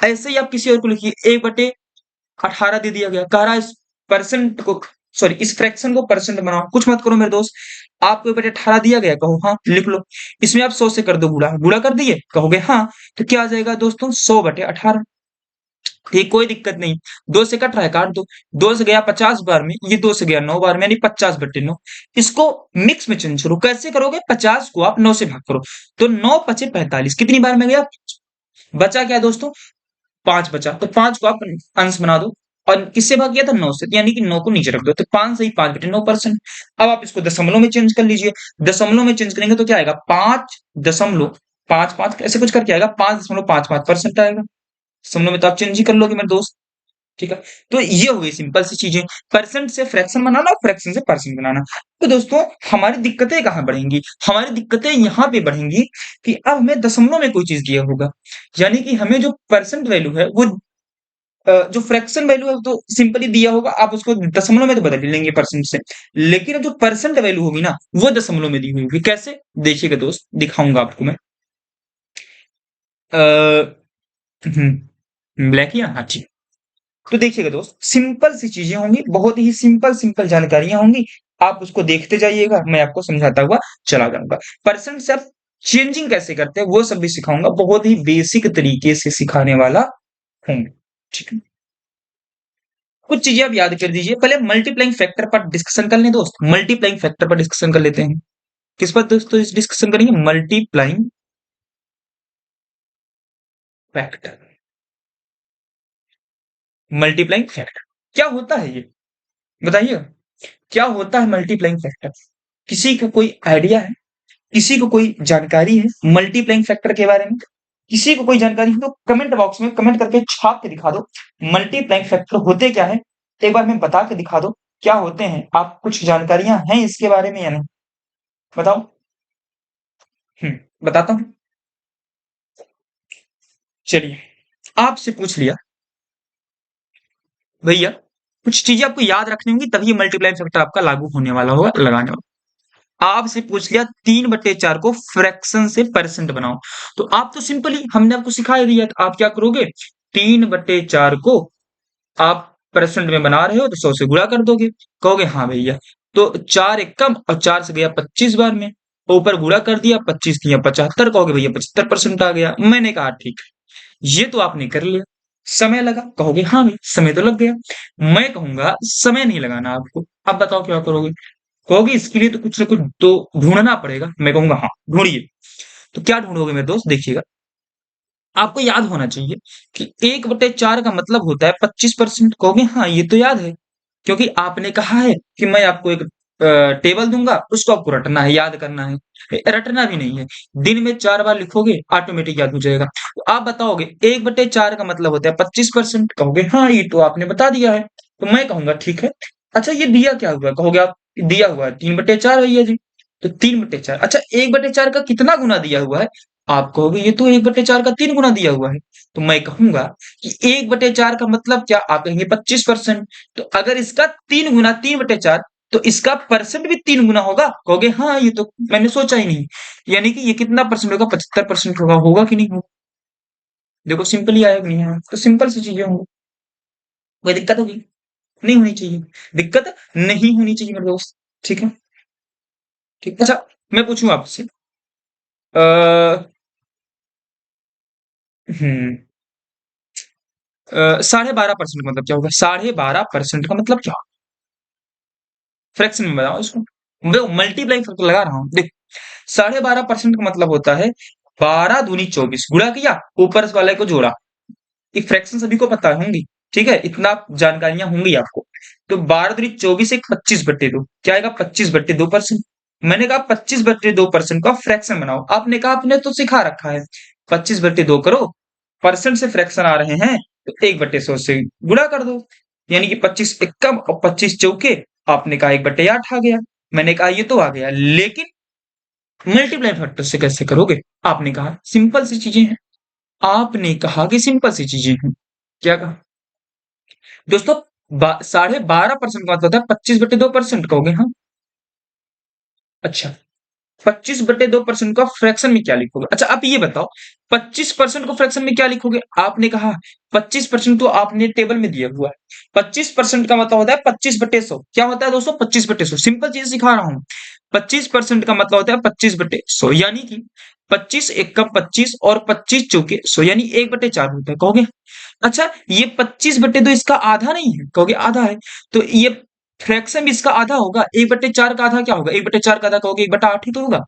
ऐसे ही आप किसी और को लिखिए, 1/18 दे दिया गया, कह रहा है इस परसेंट को, सॉरी इस फ्रैक्शन को परसेंट बनाओ, कुछ मत करो मेरे दोस्त। आपको 1/18 दिया गया, कहो हाँ लिख लो। इसमें आप 100 से कर दो गुणा, गुणा कर दिए, कहोगे हाँ। तो क्या आ जाएगा दोस्तों, 100/18। ठीक, कोई दिक्कत नहीं। 2 से कट रहा है, काट दो। 2 से गया 50 बार में, ये 2 से गया 9 बार में, यानी 50/9। इसको मिक्स में चेंज करो, कैसे करोगे, 50 को आप 9 से भाग करो, तो 9 पचे 45, कितनी बार में गया, बचा क्या दोस्तों, 5 बचा, तो 5 को आप अंश बना दो, और किससे भाग गया था, 9 से, यानी कि 9 को नीचे रख दो, तो 5 से ही 5/9%। अब आप इसको दशमलव में चेंज कर लीजिए। दशमलव में चेंज करेंगे तो क्या आएगा, 5.55 ऐसे कुछ करके आएगा, 5.55% आएगा। दशमलव में तो आप चेंज ही कर लोगे मेरे दोस्त। ठीक है, तो ये हो गई सिंपल सी चीजें, परसेंट से फ्रैक्शन बनाना और फ्रैक्शन से परसेंट बनाना। तो दोस्तों हमारी दिक्कतें कहाँ बढ़ेंगी, हमारी दिक्कतें यहाँ पे बढ़ेंगी कि अब हमें दशमलव में कोई चीज दिया होगा, यानी कि हमें जो परसेंट वैल्यू है वो, जो फ्रैक्शन वैल्यू है तो सिंपली दिया होगा, आप उसको दशमलव में तो बदल ही लेंगे परसेंट से, लेकिन जो परसेंट वैल्यू होगी ना, वो दशमलव में दी हुई होगी। कैसे, देखिएगा दोस्त, दिखाऊंगा आपको मैं। ब्लैक ही, हाँ ठीक। तो देखिएगा दोस्त, सिंपल सी चीजें होंगी, बहुत ही सिंपल सिंपल जानकारियां होंगी, आप उसको देखते जाइएगा, मैं आपको समझाता हुआ चला जाऊंगा। परसेंट से आप चेंजिंग कैसे करते हैं वो सब भी सिखाऊंगा, बहुत ही बेसिक तरीके से सिखाने वाला हूँ। ठीक है, कुछ चीजें आप याद कर दीजिए। पहले मल्टीप्लाइंग फैक्टर पर डिस्कशन कर लें दोस्त, मल्टीप्लाइंग फैक्टर पर डिस्कशन कर लेते हैं। किस पर दोस्तों डिस्कशन करेंगे, मल्टीप्लाइंग फैक्टर। मल्टीप्लाइंग फैक्टर क्या होता है ये बताइए, क्या होता है मल्टीप्लाइंग फैक्टर, किसी का कोई आइडिया है, किसी को कोई जानकारी है मल्टीप्लाइंग फैक्टर के बारे में, किसी को कोई जानकारी है तो कमेंट बॉक्स में कमेंट करके छाप के दिखा दो, मल्टीप्लाइंग फैक्टर होते क्या है, एक बार में बता के दिखा दो क्या होते हैं। आप कुछ जानकारियां हैं इसके बारे में या नहीं, बताओ। बताता हूँ, चलिए आपसे पूछ लिया भैया, कुछ चीजें आपको याद रखनी होंगी तभी मल्टीप्लाइंग फैक्टर आपका लागू होने वाला होगा, लगाने वाला। आपसे पूछ लिया 3/4 को फ्रैक्शन से परसेंट बनाओ, तो आप तो सिंपली, हमने आपको सिखा ही दिया, तो आप क्या करोगे, 3/4 को आप परसेंट में बना रहे हो तो 100 से गुणा कर दोगे, कहोगे हाँ भैया, तो 4 एक कम और 4 से गया 25 बार में, ऊपर गुणा कर दिया, 25 दिया 75, कहोगे भैया 75% आ गया। मैंने कहा ठीक है, ये तो आपने कर लिया। समय लगा, कहोगे हाँ भाई समय तो लग गया। मैं कहूंगा समय नहीं लगाना आपको, अब बताओ क्या करोगे, कहोगे इसके लिए तो कुछ ना कुछ तो ढूंढना पड़ेगा। मैं कहूंगा हाँ ढूंढिए। तो क्या ढूंढोगे मेरे दोस्त, देखिएगा, आपको याद होना चाहिए कि 1/4 का मतलब होता है 25%। कहोगे हाँ ये तो याद है, क्योंकि आपने कहा है कि मैं आपको एक टेबल दूंगा, उसको आपको रटना है, याद करना है। रटना भी नहीं है, दिन में 4 बार लिखोगे ऑटोमेटिक याद हो जाएगा। तो आप बताओगे 1/4 का मतलब होता है 25%, कहोगे हाँ ये तो आपने बता दिया है। तो मैं कहूंगा ठीक है, अच्छा ये दिया क्या हुआ है? कहोगे आप, दिया हुआ है 3/4 भैया जी। तो 3/4, अच्छा 1/4 का कितना गुना दिया हुआ है? आप कहोगे ये तो 1/4 का 3 गुना दिया हुआ है। तो मैं कहूंगा कि 1/4 का मतलब क्या? आप कहेंगे 25%। तो अगर इसका 3 गुना 3/4, तो इसका परसेंट भी 3 गुना होगा। कहोगे हाँ, ये तो मैंने सोचा ही नहीं। यानी कि ये कितना परसेंट होगा? 75% होगा। होगा कि नहीं होगा? देखो सिंपल ही आया कि नहीं आया? तो सिंपल सी चीजें होंगी। कोई दिक्कत होगी? नहीं होनी चाहिए। दिक्कत नहीं होनी चाहिए मेरे दोस्त। ठीक है? ठीक। अच्छा, मैं पूछूं आपसे, अ, हम्म 12.5% का मतलब क्या होगा? 12.5% का मतलब क्या? फ्रैक्शन में बताओ इसको। देखो मल्टीप्लाई फैक्टर लगा रहा हूं, देख। 12.5% का मतलब होता है 12 दूनी 24, गुणा किया, ऊपर वाले को जोड़ा। ये फ्रैक्शन सभी को पता होंगी। ठीक है, इतना जानकारियां होंगी आपको। तो 12 दूनी 24, एक 25/2 क्या आएगा? 25/2%। मैंने कहा 25/2% का फ्रैक्शन बनाओ। आपने कहा आपने तो सिखा रखा है, 25/2 करो, परसेंट से फ्रैक्शन आ रहे हैं तो 1/100 से गुणा कर दो। यानी कि 25 एकम और 25 चौके। आपने कहा 1/8 आ गया। मैंने कहा ये तो आ गया, लेकिन मल्टीप्लाई फैक्टर से कैसे करोगे? आपने कहा सिंपल सी चीजें हैं। आपने कहा कि सिंपल सी चीजें हैं। क्या कहा दोस्तों? 12.5% का मतलब होता है 25/2%। कहोगे हाँ। अच्छा, 25/2% का फ्रैक्शन में क्या लिखोगे? अच्छा आप ये बताओ, 25% को फ्रैक्शन में क्या लिखोगे? आपने कहा 25% तो आपने टेबल में दिया हुआ है। 25% का मतलब होता है 25/100। क्या होता है दोस्तों? 25/100। सिंपल चीज सिखा रहा हूं। 25% का मतलब होता है 25/100, यानी कि 25 एकम 25 और 25 चौके 100, यानी 1/4 होता है। कहोगे अच्छा ये 25/2 इसका आधा नहीं है? कहोगे आधा है। तो ये फ्रैक्शन भी इसका आधा होगा। 1/4 का आधा क्या होगा? 1/4 का आधा कहोगे 1/8 ही तो होगा।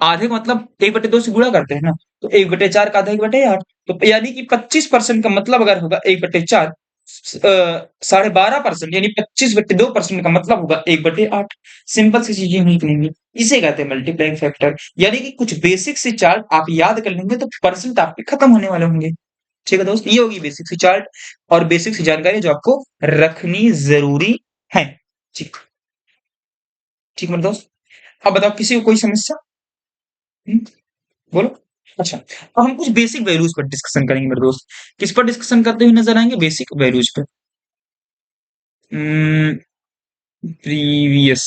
आधे का मतलब 1/2 से गुणा करते हैं ना। तो 1/4 का आधा 1/8। तो यानी कि 25% का मतलब अगर होगा 1/4, 12.5% यानी 25/2% का मतलब होगा 1/8। सिंपल सी चीजें निकलेंगी। इसे कहते हैं मल्टीप्लाइंग फैक्टर। यानी कि कुछ बेसिक से चार्ट आप याद कर लेंगे तो परसेंट आपके खत्म होने वाले होंगे। ठीक है दोस्त, ये होगी बेसिक सी चार्ट और बेसिक सी जानकारी जो आपको रखनी जरूरी है। ठीक। ठीक मेरे दोस्त, अब बताओ किसी को कोई समस्या? हम्म, बोलो। अच्छा, अब हम कुछ बेसिक वैल्यूज पर डिस्कशन करेंगे मेरे दोस्त। किस पर डिस्कशन करते हुए नजर आएंगे? बेसिक वैल्यूज पे। प्रीवियस।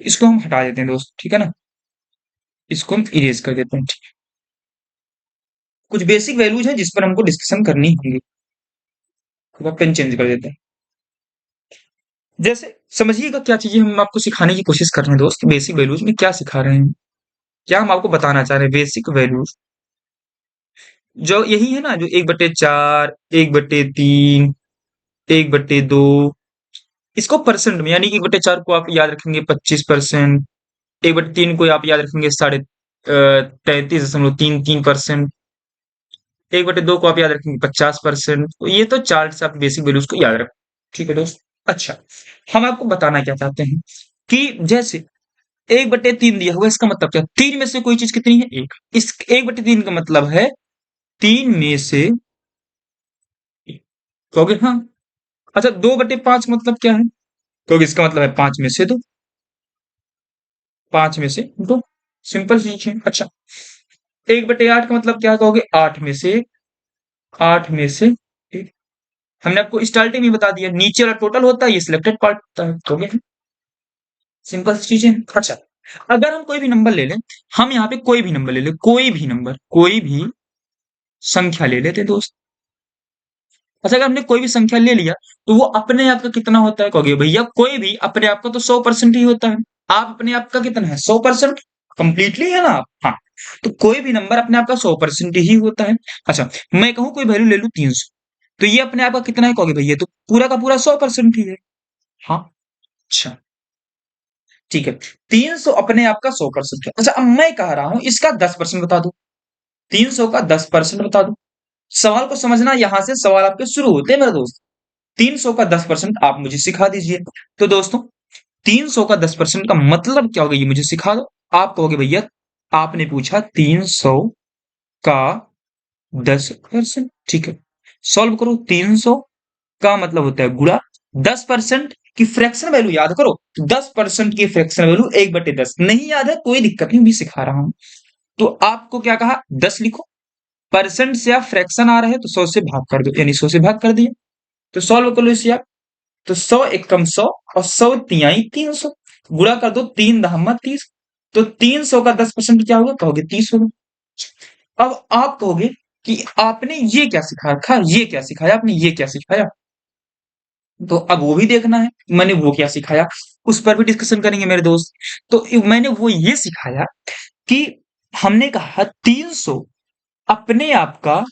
इसको हम हटा देते हैं दोस्त, ठीक है ना? इसको हम इरेज कर देते हैं, ठीक। कुछ बेसिक वैल्यूज हैं जिस पर हमको डिस्कशन करनी होंगी। पेन चेंज कर देते हैं। जैसे समझिएगा क्या चीजें हम आपको सिखाने की कोशिश कर रहे हैं दोस्त। बेसिक वैल्यूज में क्या सिखा रहे हैं, क्या हम आपको बताना चाह रहे हैं? बेसिक वैल्यूज जो यही है ना, जो 1/4, 1/3, 1/2। इसको परसेंट में, यानी कि 1/4 को आप याद रखेंगे 25%, 1/3 को आप याद रखेंगे 33.33%, 1/2 को आप याद रखेंगे 50%। तो ये तो चार्ट से आप बेसिक वैल्यूज को याद रखें। ठीक है दोस्त। अच्छा, हम आपको बताना क्या चाहते हैं कि जैसे 1/3 दिया हुआ, इसका मतलब क्या? 3 में से कोई चीज कितनी है? एक। इस 1/3 का मतलब है 3 में से एक। कहोगे हाँ। अच्छा, 2/5 मतलब क्या है? क्योंकि इसका मतलब है 5 में से 2। 5 में से 2। सिंपल चीज है। अच्छा, 1/8 का मतलब क्या? कहोगे 8 में से 1। 8 में से 1। हमने आपको स्टार्टिंग में बता दिया, नीचे वाला टोटल होता है, ये सिलेक्टेड पार्ट होता है। कहोगे सिंपल सी चीज है। अच्छा, अगर हम कोई भी नंबर ले लें, हम यहाँ पे कोई भी नंबर ले लें, कोई भी नंबर, कोई भी संख्या ले लेते दोस्त। अच्छा, अगर हमने कोई भी संख्या ले लिया तो वो अपने आप का कितना होता है? कहोगे भैया कोई भी अपने आप का तो 100% ही होता है। आप अपने आप का कितना है? 100%। कंप्लीटली है ना आप? हाँ। तो कोई भी नंबर अपने आप का 100% ही होता है। अच्छा, मैं कहूं कोई वैल्यू ले लू 300, तो ये अपने आप का कितना है? कहोगे भैया तो पूरा का पूरा 100% ही है। हाँ। अच्छा, ठीक है। 300 अपने आप का 100% है। अच्छा, अब मैं कह रहा हूं इसका 10% बता दो। 300 का 10% बता दो। सवाल को समझना, यहां से सवाल आपके शुरू होते हैं मेरे दोस्त। 300 का 10% आप मुझे सिखा दीजिए। तो दोस्तों 300 का 10% का मतलब क्या होगा, ये मुझे सिखा दो। आप कहोगे भैया आपने पूछा 300 का 10%, ठीक है। सॉल्व करो। 300 का मतलब होता है गुणा 10% की फ्रैक्शन वैल्यू याद करो। 10% की फ्रैक्शन वैल्यू 1/10 नहीं याद है कोई दिक्कत नहीं, भी सिखा रहा हूं। तो आपको क्या कहा, 10 लिखो। परसेंट से आप फ्रैक्शन आ रहे हैं तो 100 से भाग कर दो, यानी 100 से भाग कर दिया। तो सॉल्व कर लो इसे आप। तो 100 एकम 100 और 100 तिहाई 300, गुणा कर दो 3 दहमा 30। तो 300 का 10% क्या होगा, कहोगे 30 होगा। अब आप कहोगे कि आपने ये क्या सिखा रखा, ये क्या सिखाया आपने, ये क्या सिखाया। तो अब वो भी देखना है मैंने वो क्या सिखाया, उस पर भी डिस्कशन करेंगे मेरे दोस्त। तो मैंने वो ये सिखाया कि हमने कहा 300 अपने आप का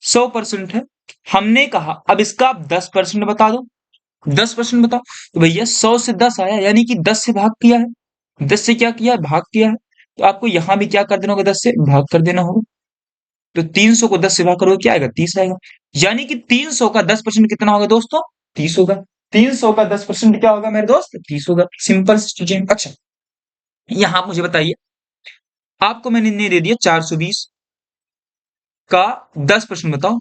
100% है। हमने कहा अब इसका आप 10% बता दो, 10% बताओ। तो भैया 100 से 10 आया, यानी कि 10 से भाग किया है। 10 से क्या किया है, भाग किया है। तो आपको यहां भी क्या कर देना होगा, 10 से भाग कर देना होगा। तो 300 को 10 से भाग करोगे क्या आएगा, 30 आएगा। यानी कि 300 का 10% कितना होगा दोस्तों, 30 होगा। 300 का 10% क्या होगा मेरे दोस्त, 30 होगा। सिंपल चीजें। अच्छा, यहां आप मुझे बताइए, आपको मैंने निर्णय दे दिया 420 का 10% बताओ।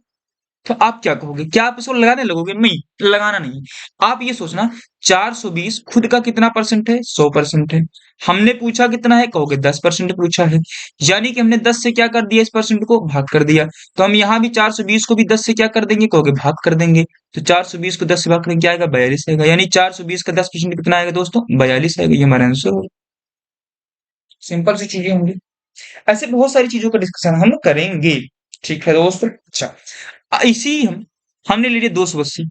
तो आप क्या कहोगे, क्या आप इसको लगाने लगोगे, नहीं लगाना नहीं। आप ये सोचना 420 खुद का कितना परसेंट है, 100% है। हमने पूछा कितना है, कहोगे 10% पूछा है। यानी कि हमने 10 से क्या कर दिया, इस परसेंट को भाग कर दिया। तो हम यहाँ भी 420 को भी 10 से क्या कर देंगे, कहोगे भाग कर देंगे। तो 420 को 10 से भाग करेंगे क्या आएगा, 42 आएगा। यानी 420 का 10% कितना आएगा दोस्तों, 42 आएगा। ये हमारा आंसर होगा। सिंपल सी चीजें होंगी। ऐसे बहुत सारी चीजों का डिस्कशन हम करेंगे। ठीक है दोस्तों। अच्छा, इसी हमने ले लिया 280।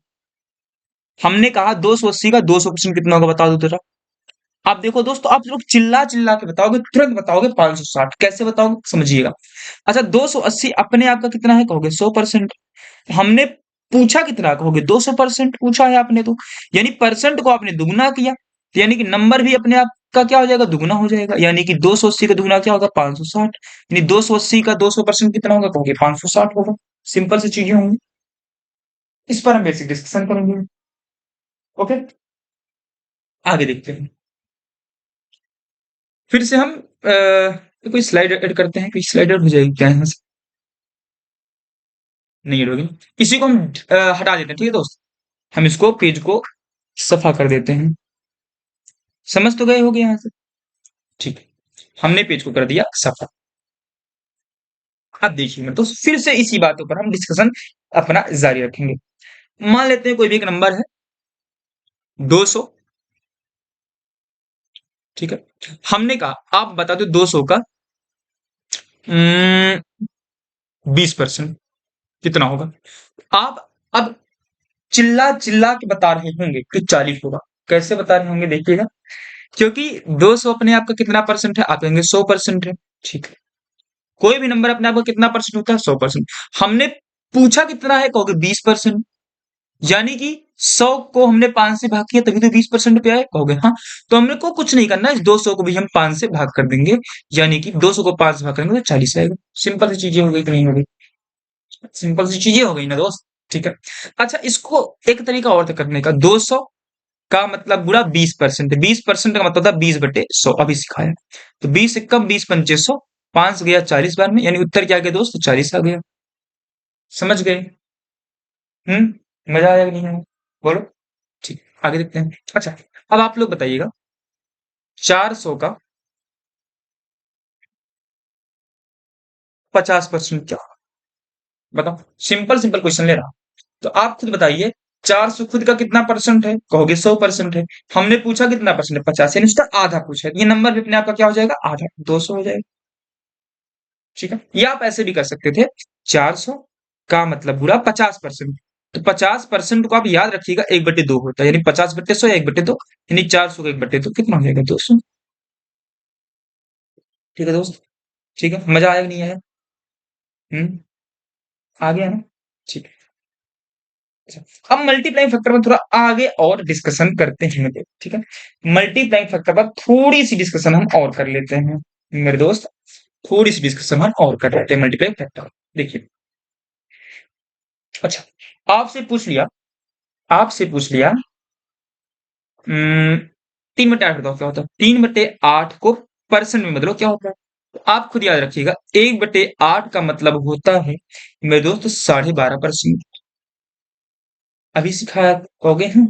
हमने कहा 280 का 200% कितना होगा, बता दो जरा। आप देखो दोस्तों, आप लोग चिल्ला चिल्ला के बताओगे, तुरंत बताओगे 560। कैसे बताओगे समझिएगा। अच्छा, 280 अपने आप का कितना है, कहोगे 100%। हमने पूछा कितना, कहोगे 200% पूछा है आपने तो। यानी परसेंट को आपने दुगना किया, तो यानी कि नंबर भी अपने आप का क्या हो जाएगा, दुगना हो जाएगा। यानी कि 280 का दुगना क्या होगा, 560। यानी 280 का 200% कितना होगा, कहोगे 560 होगा। सिंपल सी चीजें होंगी। इस पर हम बेसिक डिस्कशन करेंगे। ओके, आगे देखते हैं। फिर से हम कोई स्लाइड ऐड करते हैं, कोई स्लाइड ऐड हो जाएगी क्या यहाँ से, नहीं ऐड होगी। इसी को हम हटा देते हैं, ठीक है दोस्त। हम इसको पेज को सफा कर देते हैं। समझ तो गए होगे यहाँ से, ठीक है। हमने पेज को कर दिया सफा। अब देखिए मैं तो फिर से इसी बातों पर हम डिस्कशन अपना जारी रखेंगे। मान लेते हैं कोई भी एक नंबर है 200, ठीक है। हमने कहा आप बता दो 200 का 20% कितना होगा। आप अब चिल्ला चिल्ला के बता रहे होंगे कि 40 होगा। कैसे बता रहे होंगे देखिएगा, क्योंकि 200 अपने आप का कितना परसेंट है, आप कहेंगे 100% है। ठीक है, कोई भी नंबर अपने आप का कितना परसेंट होता है, 100%। हमने पूछा कितना है, कहोगे 20%। यानी कि 100 को हमने 5 से भाग किया तभी तो 20% पे आए, कहोगे हाँ। तो हमने को कुछ नहीं करना, इस 200 को भी हम 5 से भाग कर देंगे। यानी कि 200 को 5 से भाग करेंगे तो 40 आएगा। सिंपल सी चीजें हो गई कि नहीं हो गई, सिंपल सी चीजें हो गई ना दोस्त। ठीक है। अच्छा, इसको एक तरीका और करने का, 200 का मतलब बुरा 20%, 20% का मतलब था 20/100, अभी सिखाया। तो 20 कम 20 पंचे 100, 5 गया 40 बार में, यानी उत्तर क्या आ गया दोस्त, 40 आ गया। समझ गए। मजा आया कि नहीं आया, बोलो। ठीक, आगे देखते हैं। अच्छा, अब आप लोग बताइएगा 400 का 50% क्या होगा, बताओ। सिंपल सिंपल क्वेश्चन ले रहा हूं, तो आप खुद बताइए। 400 खुद का कितना परसेंट है, कहोगे 100% है। हमने पूछा कितना परसेंट है, 50, यानी उसका आधा पूछा है। ये नंबर भी अपने आप का क्या हो जाएगा, आधा, 200 हो जाएगा। ठीक है, या आप ऐसे भी कर सकते थे, 400 का मतलब पूरा 50%। तो 50% को आप याद रखिएगा 1/2 होता है, यानी 50/100 या 1/2, यानी 400 का 1/2 कितना हो जाएगा, 200। ठीक है दोस्त, ठीक है। मजा आया कि नहीं आया, हम्म आ गया ना, ठीक है। अच्छा, अब मल्टीप्लाइंग फैक्टर पर थोड़ा आगे और डिस्कशन करते हैं मेरे, ठीक है। मल्टीप्लाइंग फैक्टर पर थोड़ी सी डिस्कशन हम और कर लेते हैं मेरे दोस्त। थोड़ी सी डिस्कशन हम और कर लेते हैं मल्टीप्लाइंग फैक्टर। देखिए, अच्छा, आपसे पूछ लिया 3/8 बताओ क्या होता है। 3/8 को परसेंट में बदलो क्या होता है। तो आप खुद याद रखिएगा 1/8 का मतलब होता है मेरे दोस्त 12.5%। अभी सिखाया कहोगे हाँ।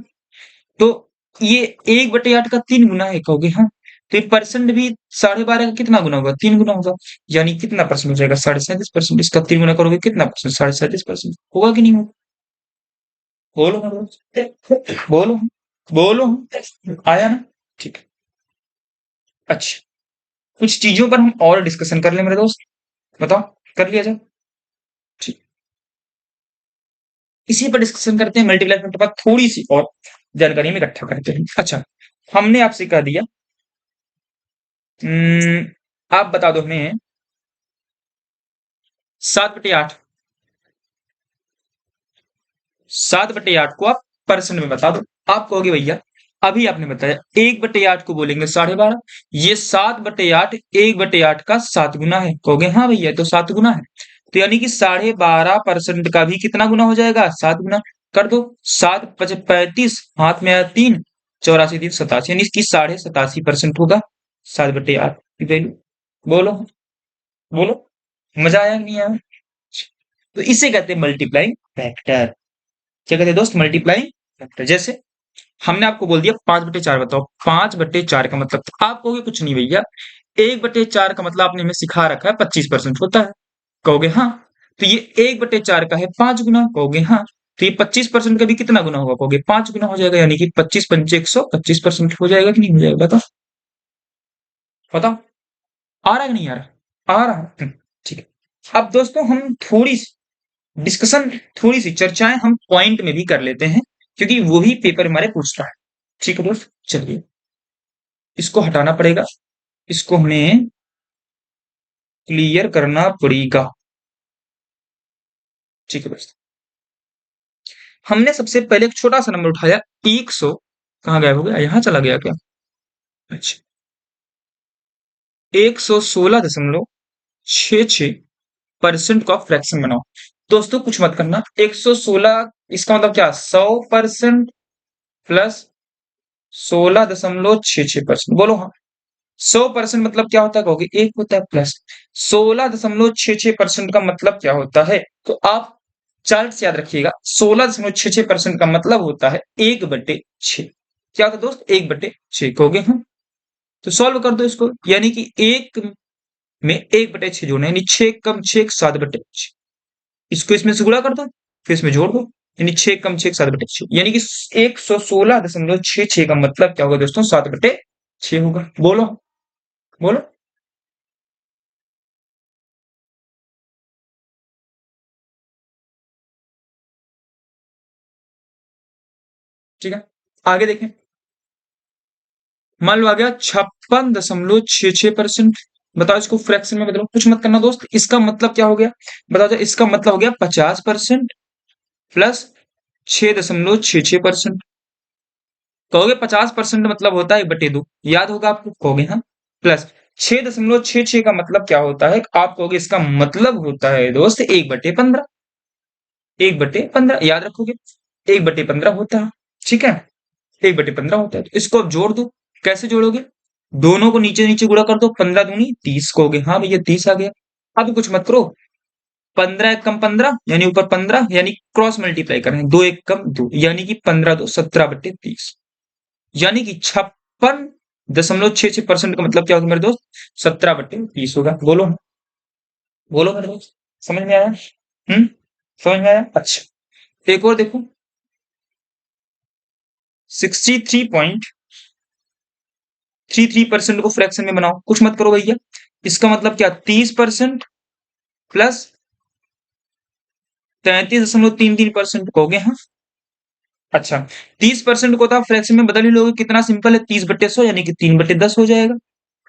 तो ये 1/8 का 3 गुना है कहोगे हाँ। तो ये परसेंट भी 12.5 का कितना गुना होगा? 3 गुना होगा। यानी कितना परसेंट हो जाएगा? 37%। इसका 3 गुना करोगे कितना परसेंट? 37.5% होगा कि नहीं होगा? बोलो ना बोलो बोलो। आया ना? ठीक है। अच्छा, कुछ चीजों पर हम और डिस्कशन कर ले मेरे दोस्त। बताओ, कर लिया जाए? ठीक, इसी पर डिस्कशन करते हैं। मल्टीप्लाई फैक्टर पर थोड़ी सी और जानकारी में इकट्ठा करते हैं। अच्छा, हमने आपसे कह दिया आप बता दो हमें 7/8। 7/8 को आप परसेंट में बता दो। आप कहोगे भैया अभी आपने बताया 1/8 को बोलेंगे 12.5। ये 7/8 1/8 का 7 गुना है। कहोगे हाँ भैया तो 7 गुना है। तो यानी कि 12.5% का भी कितना गुना हो जाएगा? 7 गुना। कर दो। 7×5 = 35, हाथ में आया 3, 84×3 = 87, यानी इसकी 87.5% होगा 7/8 की वैल्यू। बोलो बोलो, मजा आया कि नहीं आया? तो इसे कहते हैं मल्टीप्लाइंग फैक्टर। क्या कहते हैं दोस्त? Multiplying factor. जैसे हमने आपको बोल दिया 5/4 बताओ। 5/4 का मतलब, तो आप कहोगे कुछ नहीं भैया, 1/4 का मतलब आपने हमें सिखा रखा है 25% होता है। कहोगे हाँ। तो ये 1/4 का है 5 गुना। कहोगे हाँ। तो ये 25% का भी कितना गुना होगा? कहोगे 5 गुना हो जाएगा। यानी कि 25×5 = 100, 25% हो जाएगा कि नहीं हो जाएगा? बताओ बताओ। आ रहा है कि नहीं आ रहा? आ रहा है। ठीक है। अब दोस्तों हम थोड़ी सी डिस्कशन, थोड़ी सी चर्चाएं हम पॉइंट में भी कर लेते हैं, क्योंकि वही पेपर हमारे पूछता है। ठीक है दोस्त, चलिए इसको हटाना पड़ेगा। इसको हमें क्लियर करना पड़ेगा। ठीक है दोस्त, हमने सबसे पहले एक छोटा सा नंबर उठाया 100। कहाँ गायब हो गया? यहाँ चला गया क्या? अच्छा, 116.66% का फ्रैक्शन बनाओ। दोस्तों कुछ मत करना। 116 इसका मतलब क्या? 100% प्लस 16.66%। बोलो हाँ। 100% मतलब क्या होता है कहोगे? 1 होता है। प्लस 16.66% का मतलब क्या होता है? तो आप चार्ट से याद रखिएगा। 16.66% का मतलब होता है 1/6। क्या होता है दोस्त? 1/6 कहोगे हम। तो सॉल्व कर दो इसको। यानी कि 1 में 1/6 जोड़ना, यानी 6 कम 6 7/6। इसको इसमें से गुणा कर दो, फिर इसमें जोड़ दो। यानी 6 कम 6 7/6, यानी कि 116.66 का मतलब क्या होगा दोस्तों? 7/6 होगा। बोलो बोलो। ठीक है, आगे देखें। मान लो आ गया 56.66%। बताओ इसको फ्रैक्शन में बदलो। कुछ मत करना दोस्त। इसका मतलब क्या हो गया? बताओ तो। इसका मतलब हो गया 50% प्लस 6.66%। कहोगे 50% मतलब होता है 1/2। याद होगा आपको? कहोगे हाँ। प्लस 6.66 का मतलब क्या होता है? आप कहोगे इसका मतलब होता है दोस्त 1/15। 1/15 याद रखोगे। 1/15 होता है। ठीक है, 1/15 होता है। तो इसको अब जोड़ दो। कैसे जोड़ोगे? दोनों को नीचे नीचे गुणा कर दो। 15 दूनी 30 कहोगे हाँ भैया 30 आ गया। अब कुछ मत करो। 15 एक कम 15, यानी ऊपर 15, यानी क्रॉस मल्टीप्लाई करें। 2 एक कम 2, यानी कि 15 2 17/30। यानी कि 56.66% का मतलब क्या होगा मेरे दोस्त? 17/30 होगा। बोलो बोलो मेरे दोस्त, समझ में आया? समझ में आया? अच्छा, एक और देखो। 63.33% को फ्रैक्शन में बनाओ। कुछ मत करो भैया। इसका मतलब क्या? 30% प्लस 33.33% कहोगे हाँ। अच्छा, 30% को तो आप फ्रैक्शन में बदल ही लोगे। कितना सिंपल है, 30/100 यानी कि 3/10 हो जाएगा।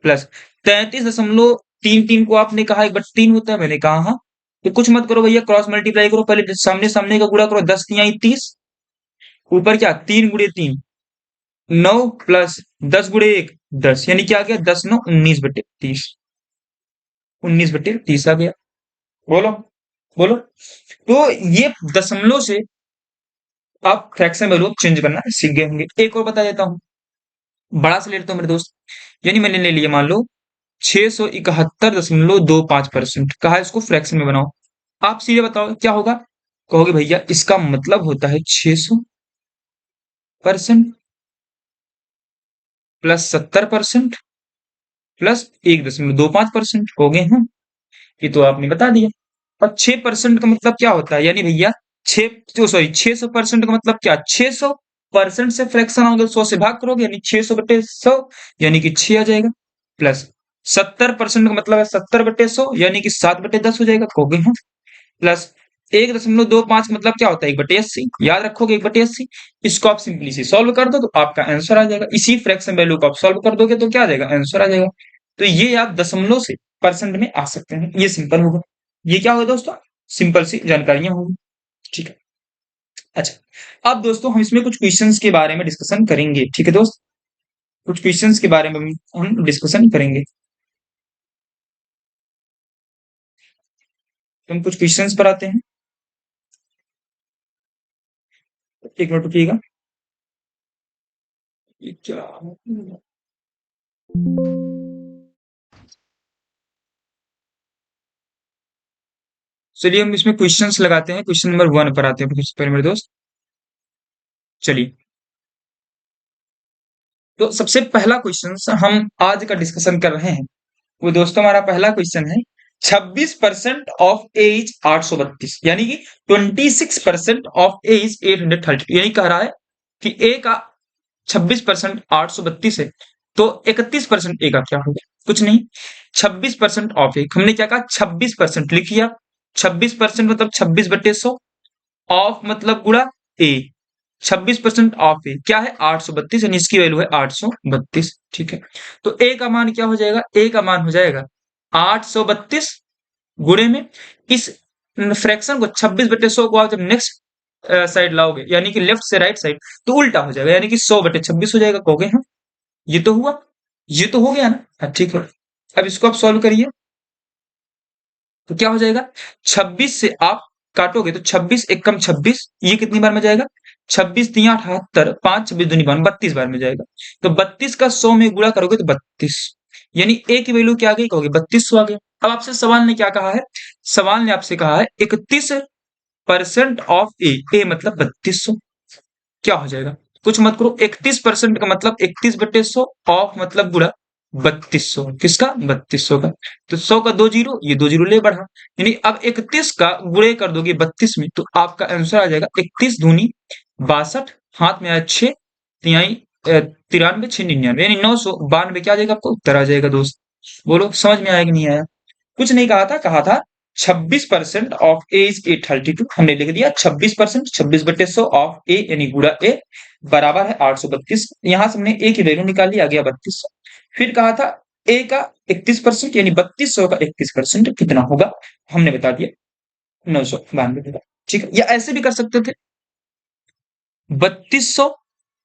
प्लस 33.33 को आपने कहा 1/3 होता है, मैंने कहा हाँ। तो कुछ मत करो भैया, क्रॉस मल्टीप्लाई करो। पहले सामने सामने का गुणा करो। 10×3 = 30, ऊपर क्या 3×3 9 प्लस 10×1 10, यानी क्या आ गया? 10×9 19/30। 19/30 आ गया। बोलो बोलो। तो ये दशमलव से आप फ्रैक्शन वैल्यू चेंज करना सीख गए होंगे। एक और बता देता हूं, बड़ा से ले लेता हूं मेरे दोस्त। यानी मैंने ले लिया मान लो 671.25% कहा है इसको फ्रैक्शन में बनाओ। आप सीधे बताओ क्या होगा? कहोगे भैया इसका मतलब होता है 600% प्लस 70% प्लस 1.25% हो गए हैं। ये तो आपने बता दिया। और 6% का मतलब क्या होता है? यानी भैया 600% का मतलब क्या? 600% से फ्रैक्शन आओगे 100 से भाग करोगे यानी 600/100 यानी कि 6 आ जाएगा। प्लस 70% का मतलब है 70/100 यानी कि 7/10 हो जाएगा। कहोगे हाँ। प्लस 1.25 मतलब क्या होता है? 1/80 याद रखोगे 1/80। इसको आप सिंपली से सॉल्व कर दो तो आपका आंसर आ जाएगा। इसी फ्रैक्शन वैल्यू को आप सॉल्व कर दोगे तो क्या आ जाएगा? आंसर आ जाएगा। तो ये आप दशमलव से परसेंट में आ सकते हैं। ये सिंपल होगा। ये क्या होगा दोस्तों? सिंपल सी जानकारियां होंगी। ठीक है। अच्छा, अब दोस्तों हम इसमें कुछ क्वेश्चंस के बारे में डिस्कशन करेंगे। ठीक है दोस्त, कुछ क्वेश्चंस के बारे में हम डिस्कशन करेंगे। तो हम कुछ क्वेश्चंस पर आते हैं। एक मिनट रुकिएगा। ये क्या? चलिए हम इसमें क्वेश्चंस लगाते हैं। क्वेश्चन नंबर 1 पर आते हैं सबसे पहले मेरे दोस्त। चलिए, तो सबसे पहला क्वेश्चन हम आज का डिस्कशन कर रहे हैं वो दोस्तों हमारा पहला क्वेश्चन है। 26% ऑफ एज 832 यानी कि 26% ऑफ एज 832 यही कह रहा है कि ए का 26% 832 है तो 31% ए का क्या होगा? कुछ नहीं, 26% ऑफ ए हमने क्या कहा? 26% लिखिए आप। 26% मतलब 26/100 ऑफ मतलब गुणा ए। 26% ऑफ ए क्या है? 832 यानी इसकी वैल्यू है 832। ठीक है, तो ए का मान क्या हो जाएगा? ए का मान हो जाएगा 832 गुणे में इस फ्रैक्शन को 26/100 को आप जब नेक्स्ट साइड लाओगे यानी कि लेफ्ट से राइट साइड तो उल्टा हो जाएगा यानी कि 100/26 हो जाएगा। कहोगे हाँ ये तो हुआ, ये तो हो गया ना। हाँ ठीक है, अब इसको आप सॉल्व करिए तो क्या हो जाएगा? 26 से आप काटोगे तो 26 एकम 26 ये कितनी बार में जाएगा? 26 तिया 78 5 26 दूनी 32 बार में जाएगा। तो 32 का 100 में गुणा करोगे तो 32 यानी ए की वैल्यू क्या आ गई? कहोगे 3200 आ गया। अब आपसे सवाल ने क्या कहा है? सवाल ने आपसे कहा है 31% ऑफ ए। ए मतलब 3200 क्या हो जाएगा? कुछ मत करो, 31% का मतलब 31/100 ऑफ मतलब गुणा 3200 किसका? 3200 का। तो 100 का 2 जीरो, ये 2 जीरो ले बढ़ा यानी अब 31 का गुणे कर दोगे 32 में तो आपका आंसर आ जाएगा 31 दूनी 62 हाथ में आया 6 तिहाई 93 6 99 यानी 992 क्या आ जाएगा? आपको उत्तर आ जाएगा। दोस्त बोलो समझ में आया कि नहीं आया? कुछ नहीं कहा था, कहा था 26% ऑफ ए इज 832 हमने लिख दिया 26%। 26/100 ऑफ ए यानी गुणा ए बराबर है 832। यहां से हमने ए की वैल्यू निकाली, आ गया 3200। फिर कहा था ए का 31% यानी 3200 का 31% कितना होगा? हमने बता दिया 992 होगा। ठीक है, या ऐसे भी कर सकते थे 3200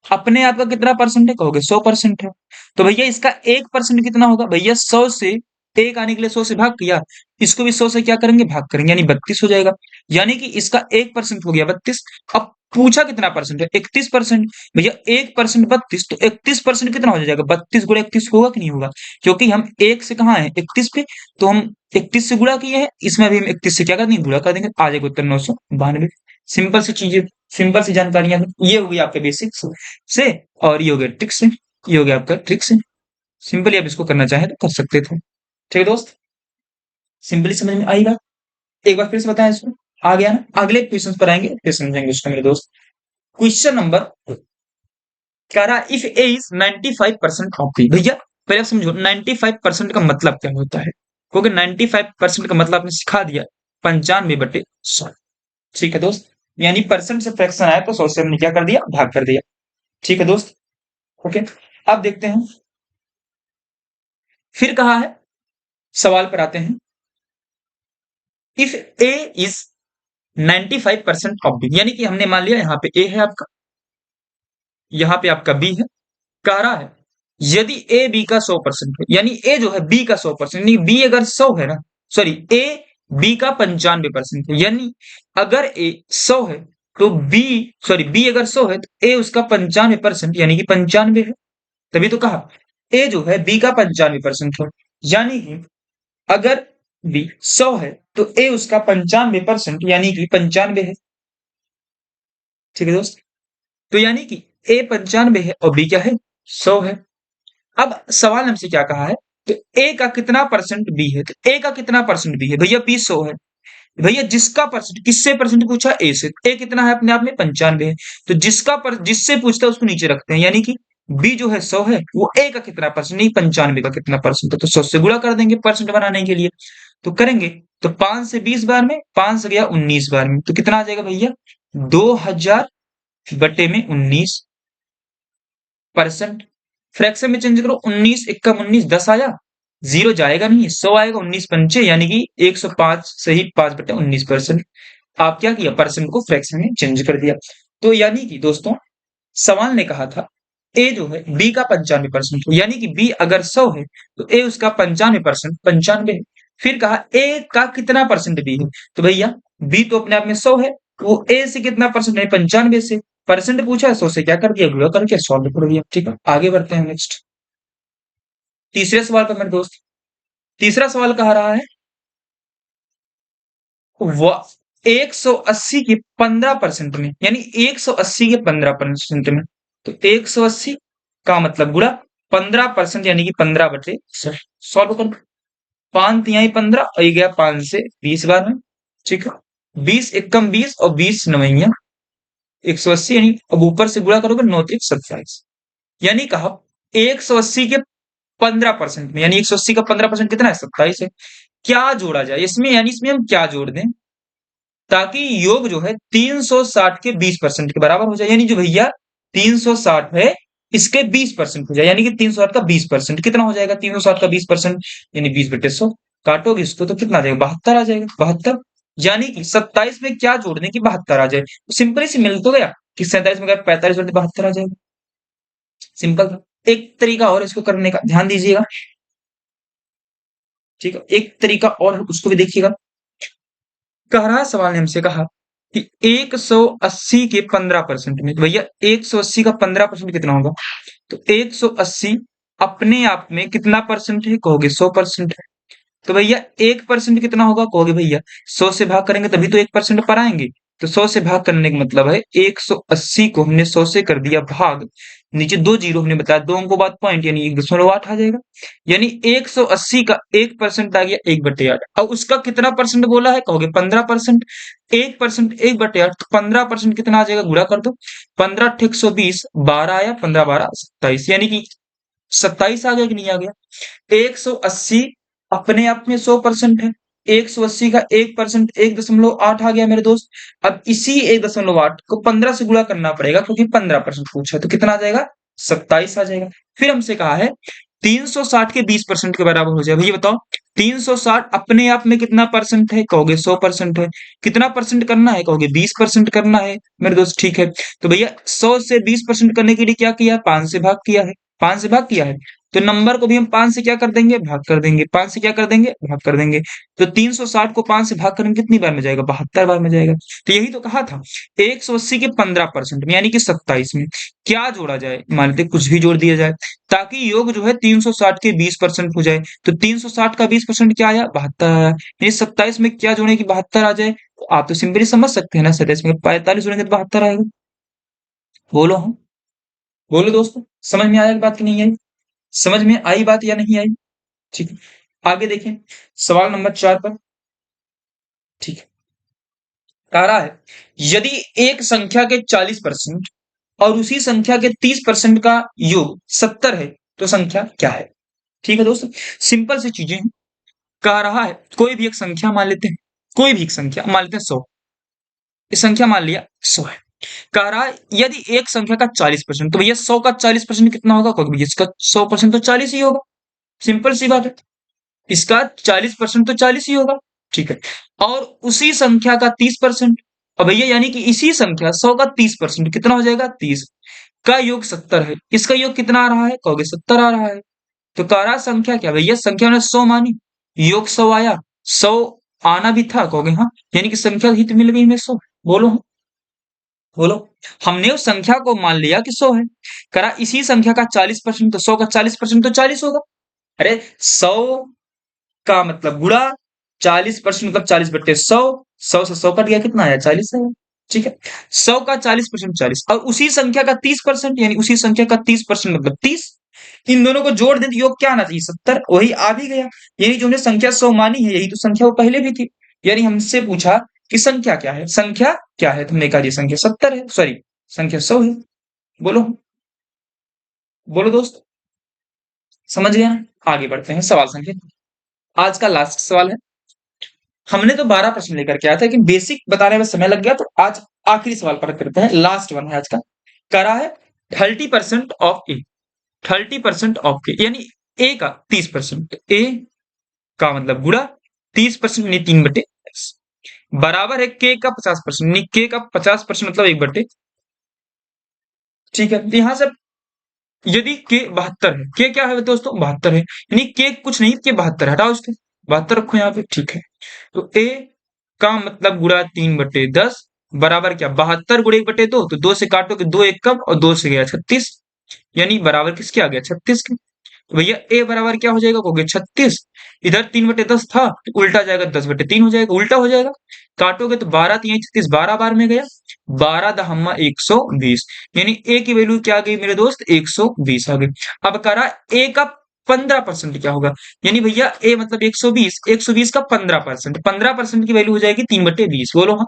अपने आप का कितना परसेंट है? कहोगे 100% है। तो भैया इसका 1% कितना होगा? भैया 100 से एक आने के लिए 100 से भाग किया, इसको भी 100 से क्या करेंगे? भाग करेंगे यानी 32 हो जाएगा। यानी कि इसका 1% हो गया 32। अब पूछा कितना परसेंट है? 31%। भैया 1% 32 तो 31% कितना हो जाएगा? 32 गुणा 31 होगा कि नहीं होगा? क्योंकि हम एक से कहाँ है? 31 पे, तो हम 31 से गुणा किए हैं, इसमें भी हम 31 से क्या कर देंगे? गुणा कर देंगे, आ जाएगा उत्तर 992। सिंपल सी चीजें, सिंपल सी जानकारियां, ये हो गई आपके बेसिक्स से और ये हो गया ट्रिक से। ये हो गया आपका ट्रिक से। सिंपली आप इसको करना चाहें तो कर सकते थे। ठीक है दोस्त, सिंपली समझ में आई बात? एक बार फिर से बताएं इसको। आ गया ना? अगले क्वेश्चन पर आएंगे फिर समझेंगे उसको मेरे दोस्त। क्वेश्चन नंबर कह रहा if A is 95% of B. भैया पहले आप समझो 95% का मतलब क्या होता है, क्योंकि 95% का मतलब आपने सिखा दिया 95/100। ठीक है दोस्त, यानी परसेंट से फ्रैक्शन आया तो 100 से हमने क्या कर दिया? भाग कर दिया। ठीक है दोस्त, ओके। अब देखते हैं, फिर कहा है, सवाल पर आते हैं। If A is 95% of B, यानी कि हमने मान लिया यहाँ पे ए है आपका, यहाँ पे आपका बी है। कह रहा है यदि ए बी का 100% है, यानी ए जो है बी का 100%, यानी बी अगर 100 है ना, सॉरी ए बी का 95% है, यानी अगर ए 100 है तो बी, सॉरी बी अगर 100 है तो ए उसका 95% यानी कि 95 है। तभी तो कहा ए जो है बी का 95% है। यानी कि अगर बी 100 है तो ए उसका 95% यानी कि 95 है। ठीक है दोस्त, तो यानी कि ए 95 है और बी क्या है 100 है। अब सवाल हमसे क्या कहा है, तो ए का कितना परसेंट बी है, तो ए का कितना परसेंट बी है भैया, बी 100 है भैया, जिसका परसेंट किससे परसेंट पूछा, ए से, ए कितना है अपने आप में 95 है, तो जिससे पूछता है उसको नीचे रखते हैं, यानी कि बी जो है 100 है, वो ए का कितना परसेंट नहीं 95 का कितना परसेंट है, तो 100 से गुणा कर देंगे परसेंट बनाने के लिए। तो करेंगे तो 5 से 20 बार में, 5 से गया 19 बार में, तो कितना आ जाएगा भैया 2000 बटे में 19%। फ्रैक्शन में चेंज करो, 19 एकम 19 10 आया, जीरो जाएगा नहीं, 100 आएगा, 19 पंचे यानी कि 105 से ही 5 बटे 19%। आप क्या किया, परसेंट को फ्रैक्शन में चेंज कर दिया। तो यानी कि दोस्तों सवाल ने कहा था ए जो है बी का 95%, यानी कि बी अगर 100 है तो ए उसका 95% 95 है। फिर कहा ए का कितना परसेंट बी है, तो भैया बी तो अपने आप में 100 है, वो ए से कितना परसेंट है 95 से, परसेंट पूछा है 100 से क्या कर दिया गुणा करके सॉल्व कर दिया। ठीक है, आगे बढ़ते हैं नेक्स्ट तीसरे सवाल पर मेरे दोस्त। तीसरा सवाल कह रहा है वह 180 के 15% में, यानी 180 के 15% में, तो 180 का मतलब गुणा 15% यानी कि 15 बटे 100 कर, 5 तिहाई 15 और ये गया 5 से 20 बार में। ठीक है, 20 एकम 20 और 20 नवैया 180, यानी अब ऊपर से गुणा करोगे 9 3 27, यानी कहा 180 के 15% में, यानी 180 का 15% कितना है 27 है। क्या जोड़ा जाए इसमें, यानी इसमें हम क्या जोड़ दें ताकि योग जो है 360 के 20% के बराबर हो जाए, यानी जो भैया 360 है इसके 20% हो जाए, यानी कि 360 का 20% कितना हो जाएगा, 360 का 20% यानी 20 बटे 100, काटोगे इसको तो कितना आ जाएगा 72 आ जाएगा, 72। यानी कि 27 में क्या जोड़ दें कि 72 आ जाए, तो सिंपल ही मिल तो गया कि 47 में अगर 45 जोड़ 72 आ जाएगा, सिंपल था। एक तरीका और इसको करने का ध्यान दीजिएगा। ठीक है, एक तरीका और उसको भी देखिएगा। कह रहा सवाल ने हमसे कहा कि 180 के 15% में, तो भैया 180 का 15% कितना होगा, तो 180 अपने आप में कितना परसेंट है कहोगे 100% है, तो भैया 1% कितना होगा कहोगे भैया 100 से भाग करेंगे तभी तो 1% पर आएंगे, तो 100 से भाग करने का मतलब है 180 को हमने 100 से कर दिया भाग, नीचे 2 जीरो हमने बताया, 2 अंकों बाद पॉइंट यानी 1.8 आ जाएगा, यानी 180 का 1% आ गया 1/8। अब उसका कितना परसेंट बोला है कहोगे 15%, 1% 1/8 तो 15% कितना आ जाएगा गुणा कर दो, 15 अट्ठे 120 12 आया, 15 12 27, यानी कि 27 आ गया कि नहीं आ गया। 180 अपने आप में 100% है, 180 का 1% 1.8 आ गया मेरे दोस्त। अब इसी 1.8 को 15 से गुणा करना पड़ेगा क्योंकि 15% पूछा है, तो कितना आ जाएगा 27 आ जाएगा। फिर हमसे कहा है 360 के 20% के बराबर हो जाए, भैया बताओ 360 अपने आप में कितना परसेंट है कहोगे 100% है, कितना परसेंट करना है कहोगे 20% करना है मेरे दोस्त। ठीक है, तो भैया 100 से 20% करने के लिए क्या किया 5 से भाग किया है, 5 से भाग किया है, तो नंबर को भी हम 5 से क्या कर देंगे भाग कर देंगे, 5 से क्या कर देंगे भाग कर देंगे, तो 360 को 5 से भाग करेंगे कितनी बार में जाएगा 72 बार में जाएगा। तो यही तो कहा था 180 के 15% में यानी कि 27 में क्या जोड़ा जाए, मान लेते कुछ भी जोड़ दिया जाए ताकि योग जो है 360 के 20% हो जाए, तो 360 का 20% क्या आया 72 आया, यानी 27 में क्या जोड़े कि 72 आ जाए, तो आप तो सिंपली समझ सकते हैं ना 27 में 45 जोड़ेंगे तो 72 आएगा। बोलो हम, बोलो दोस्तों, समझ में आया बात कि नहीं आई, समझ में आई बात या नहीं आई। ठीक है, आगे देखें सवाल नंबर 4 पर। ठीक है, कह रहा है यदि एक संख्या के 40% और उसी संख्या के 30% का योग 70 है तो संख्या क्या है। ठीक है दोस्तों, सिंपल सी चीजें हैं। कह रहा है कोई भी एक संख्या मान लेते हैं, कोई भी एक संख्या मान लेते हैं 100, ये संख्या मान लिया 100 है। कह रहा है यदि एक संख्या का 40%, तो भैया 100 का 40% कितना होगा कहोगे भैया इसका 100% तो 40 ही होगा, सिंपल सी बात है, इसका 40% तो 40 ही होगा। ठीक है, और उसी संख्या का 30%, और भैया यानी कि इसी संख्या 100 का 30% कितना हो जाएगा 30 का योग 70 है, इसका योग कितना आ रहा है कहोगे 70 आ रहा है। तो कह रहा संख्या क्या भैया, संख्या ने 100 मानी, योग 100 आया, 100 आना भी था कहोगे हाँ, यानी कि संख्या ही तो मिल गई हमें 100। बोलो हाँ, बोलो, हमने उस संख्या को मान लिया कि 100 है, करा इसी संख्या का 40%, तो 100 का 40% तो 40 होगा, अरे 100 का मतलब गुणा 40% मतलब 40/100, 100 से 100 कट गया, कितना आया 40 आया। ठीक है, 100 का 40% 40 और उसी संख्या का 30% यानी उसी संख्या का 30% मतलब 30। इन दोनों को जोड़ दें तो योग क्या आना चाहिए 70, वही आ भी गया। यानी जो हमने संख्या 100 मानी है यही तो संख्या वो पहले भी थी। यानी हमसे पूछा कि संख्या क्या है, संख्या क्या है, तुमने कहा ये संख्या 70 है, सॉरी संख्या 100 है। बोलो बोलो दोस्त, समझ गया। आगे बढ़ते हैं सवाल संख्या, आज का लास्ट सवाल है। हमने तो 12 प्रश्न लेकर के आया था लेकिन बेसिक बताने में समय लग गया, तो आज आखिरी सवाल पर करते हैं, लास्ट वन है आज का। करा है 30% ऑफ ए, 30% ऑफ के यानी ए का 30%, ए का मतलब गुणा 30% यानी 3/10 बराबर है के का 50% यानी के का 50% मतलब 1/, ठीक है। तो यहां से यदि के 72 है, के क्या है दोस्तों 72 है, यानी के कुछ नहीं, के 72 हटाओ इसके 72 रखो यहाँ पे, ठीक है। तो ए का मतलब गुणा 3/10 बराबर क्या 72 गुणे 1/2, तो 2 से काटोगे 2 एक कम और 2 से गया 36, यानी बराबर किसके आ गया 36 के। तो भैया ए बराबर क्या हो जाएगा, हो गया 36। इधर 3/10 था तो उल्टा जाएगा 10/3 हो जाएगा, उल्टा हो जाएगा। काटोगे तो 12 3 36, 12 बार में गया, 12 दहम्मा 120, यानी ए की वैल्यू क्या आ गई मेरे दोस्त 120 आ गई। अब करा ए का 15% क्या होगा, यानी भैया ए मतलब 120, 120 का 15%, 15% की वैल्यू हो जाएगी 3/20, बोलो हाँ।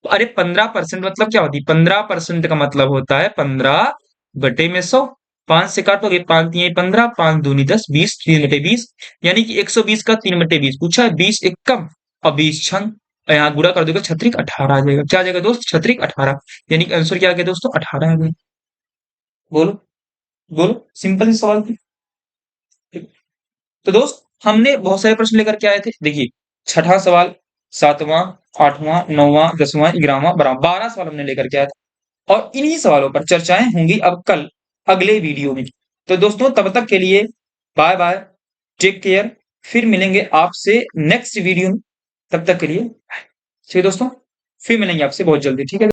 अरे 15% मतलब क्या होती है, 15% का मतलब होता है 15/100। 5 से काटोगे 5 तियां 15, 5 दूनी 10, 20, 3/20, यानी कि 120 का 3/20 पूछा है, 20 एक कम और 20 छंग, यहाँ गुणा कर दोगे छत्रिक 18 आ जाएगा। क्या आ जाएगा दोस्त छत्रिक 18, यानी कि आंसर क्या आ गया दोस्तों 18 आ गया। बोलो बोलो, सिंपल ही सवाल थी। तो दोस्त हमने बहुत सारे प्रश्न लेकर के आए थे, देखिए छठा सवाल, सातवां, आठवां, नौवां, 10वां, 11वां, 12 सवाल हमने लेकर के आया था और इन्हीं सवालों पर चर्चाएं होंगी अब कल अगले वीडियो में। तो दोस्तों तब तक के लिए बाय बाय, टेक केयर, फिर मिलेंगे आपसे नेक्स्ट वीडियो में, तब तक के लिए ठीक है दोस्तों, फिर मिलेंगे आपसे बहुत जल्दी, ठीक है।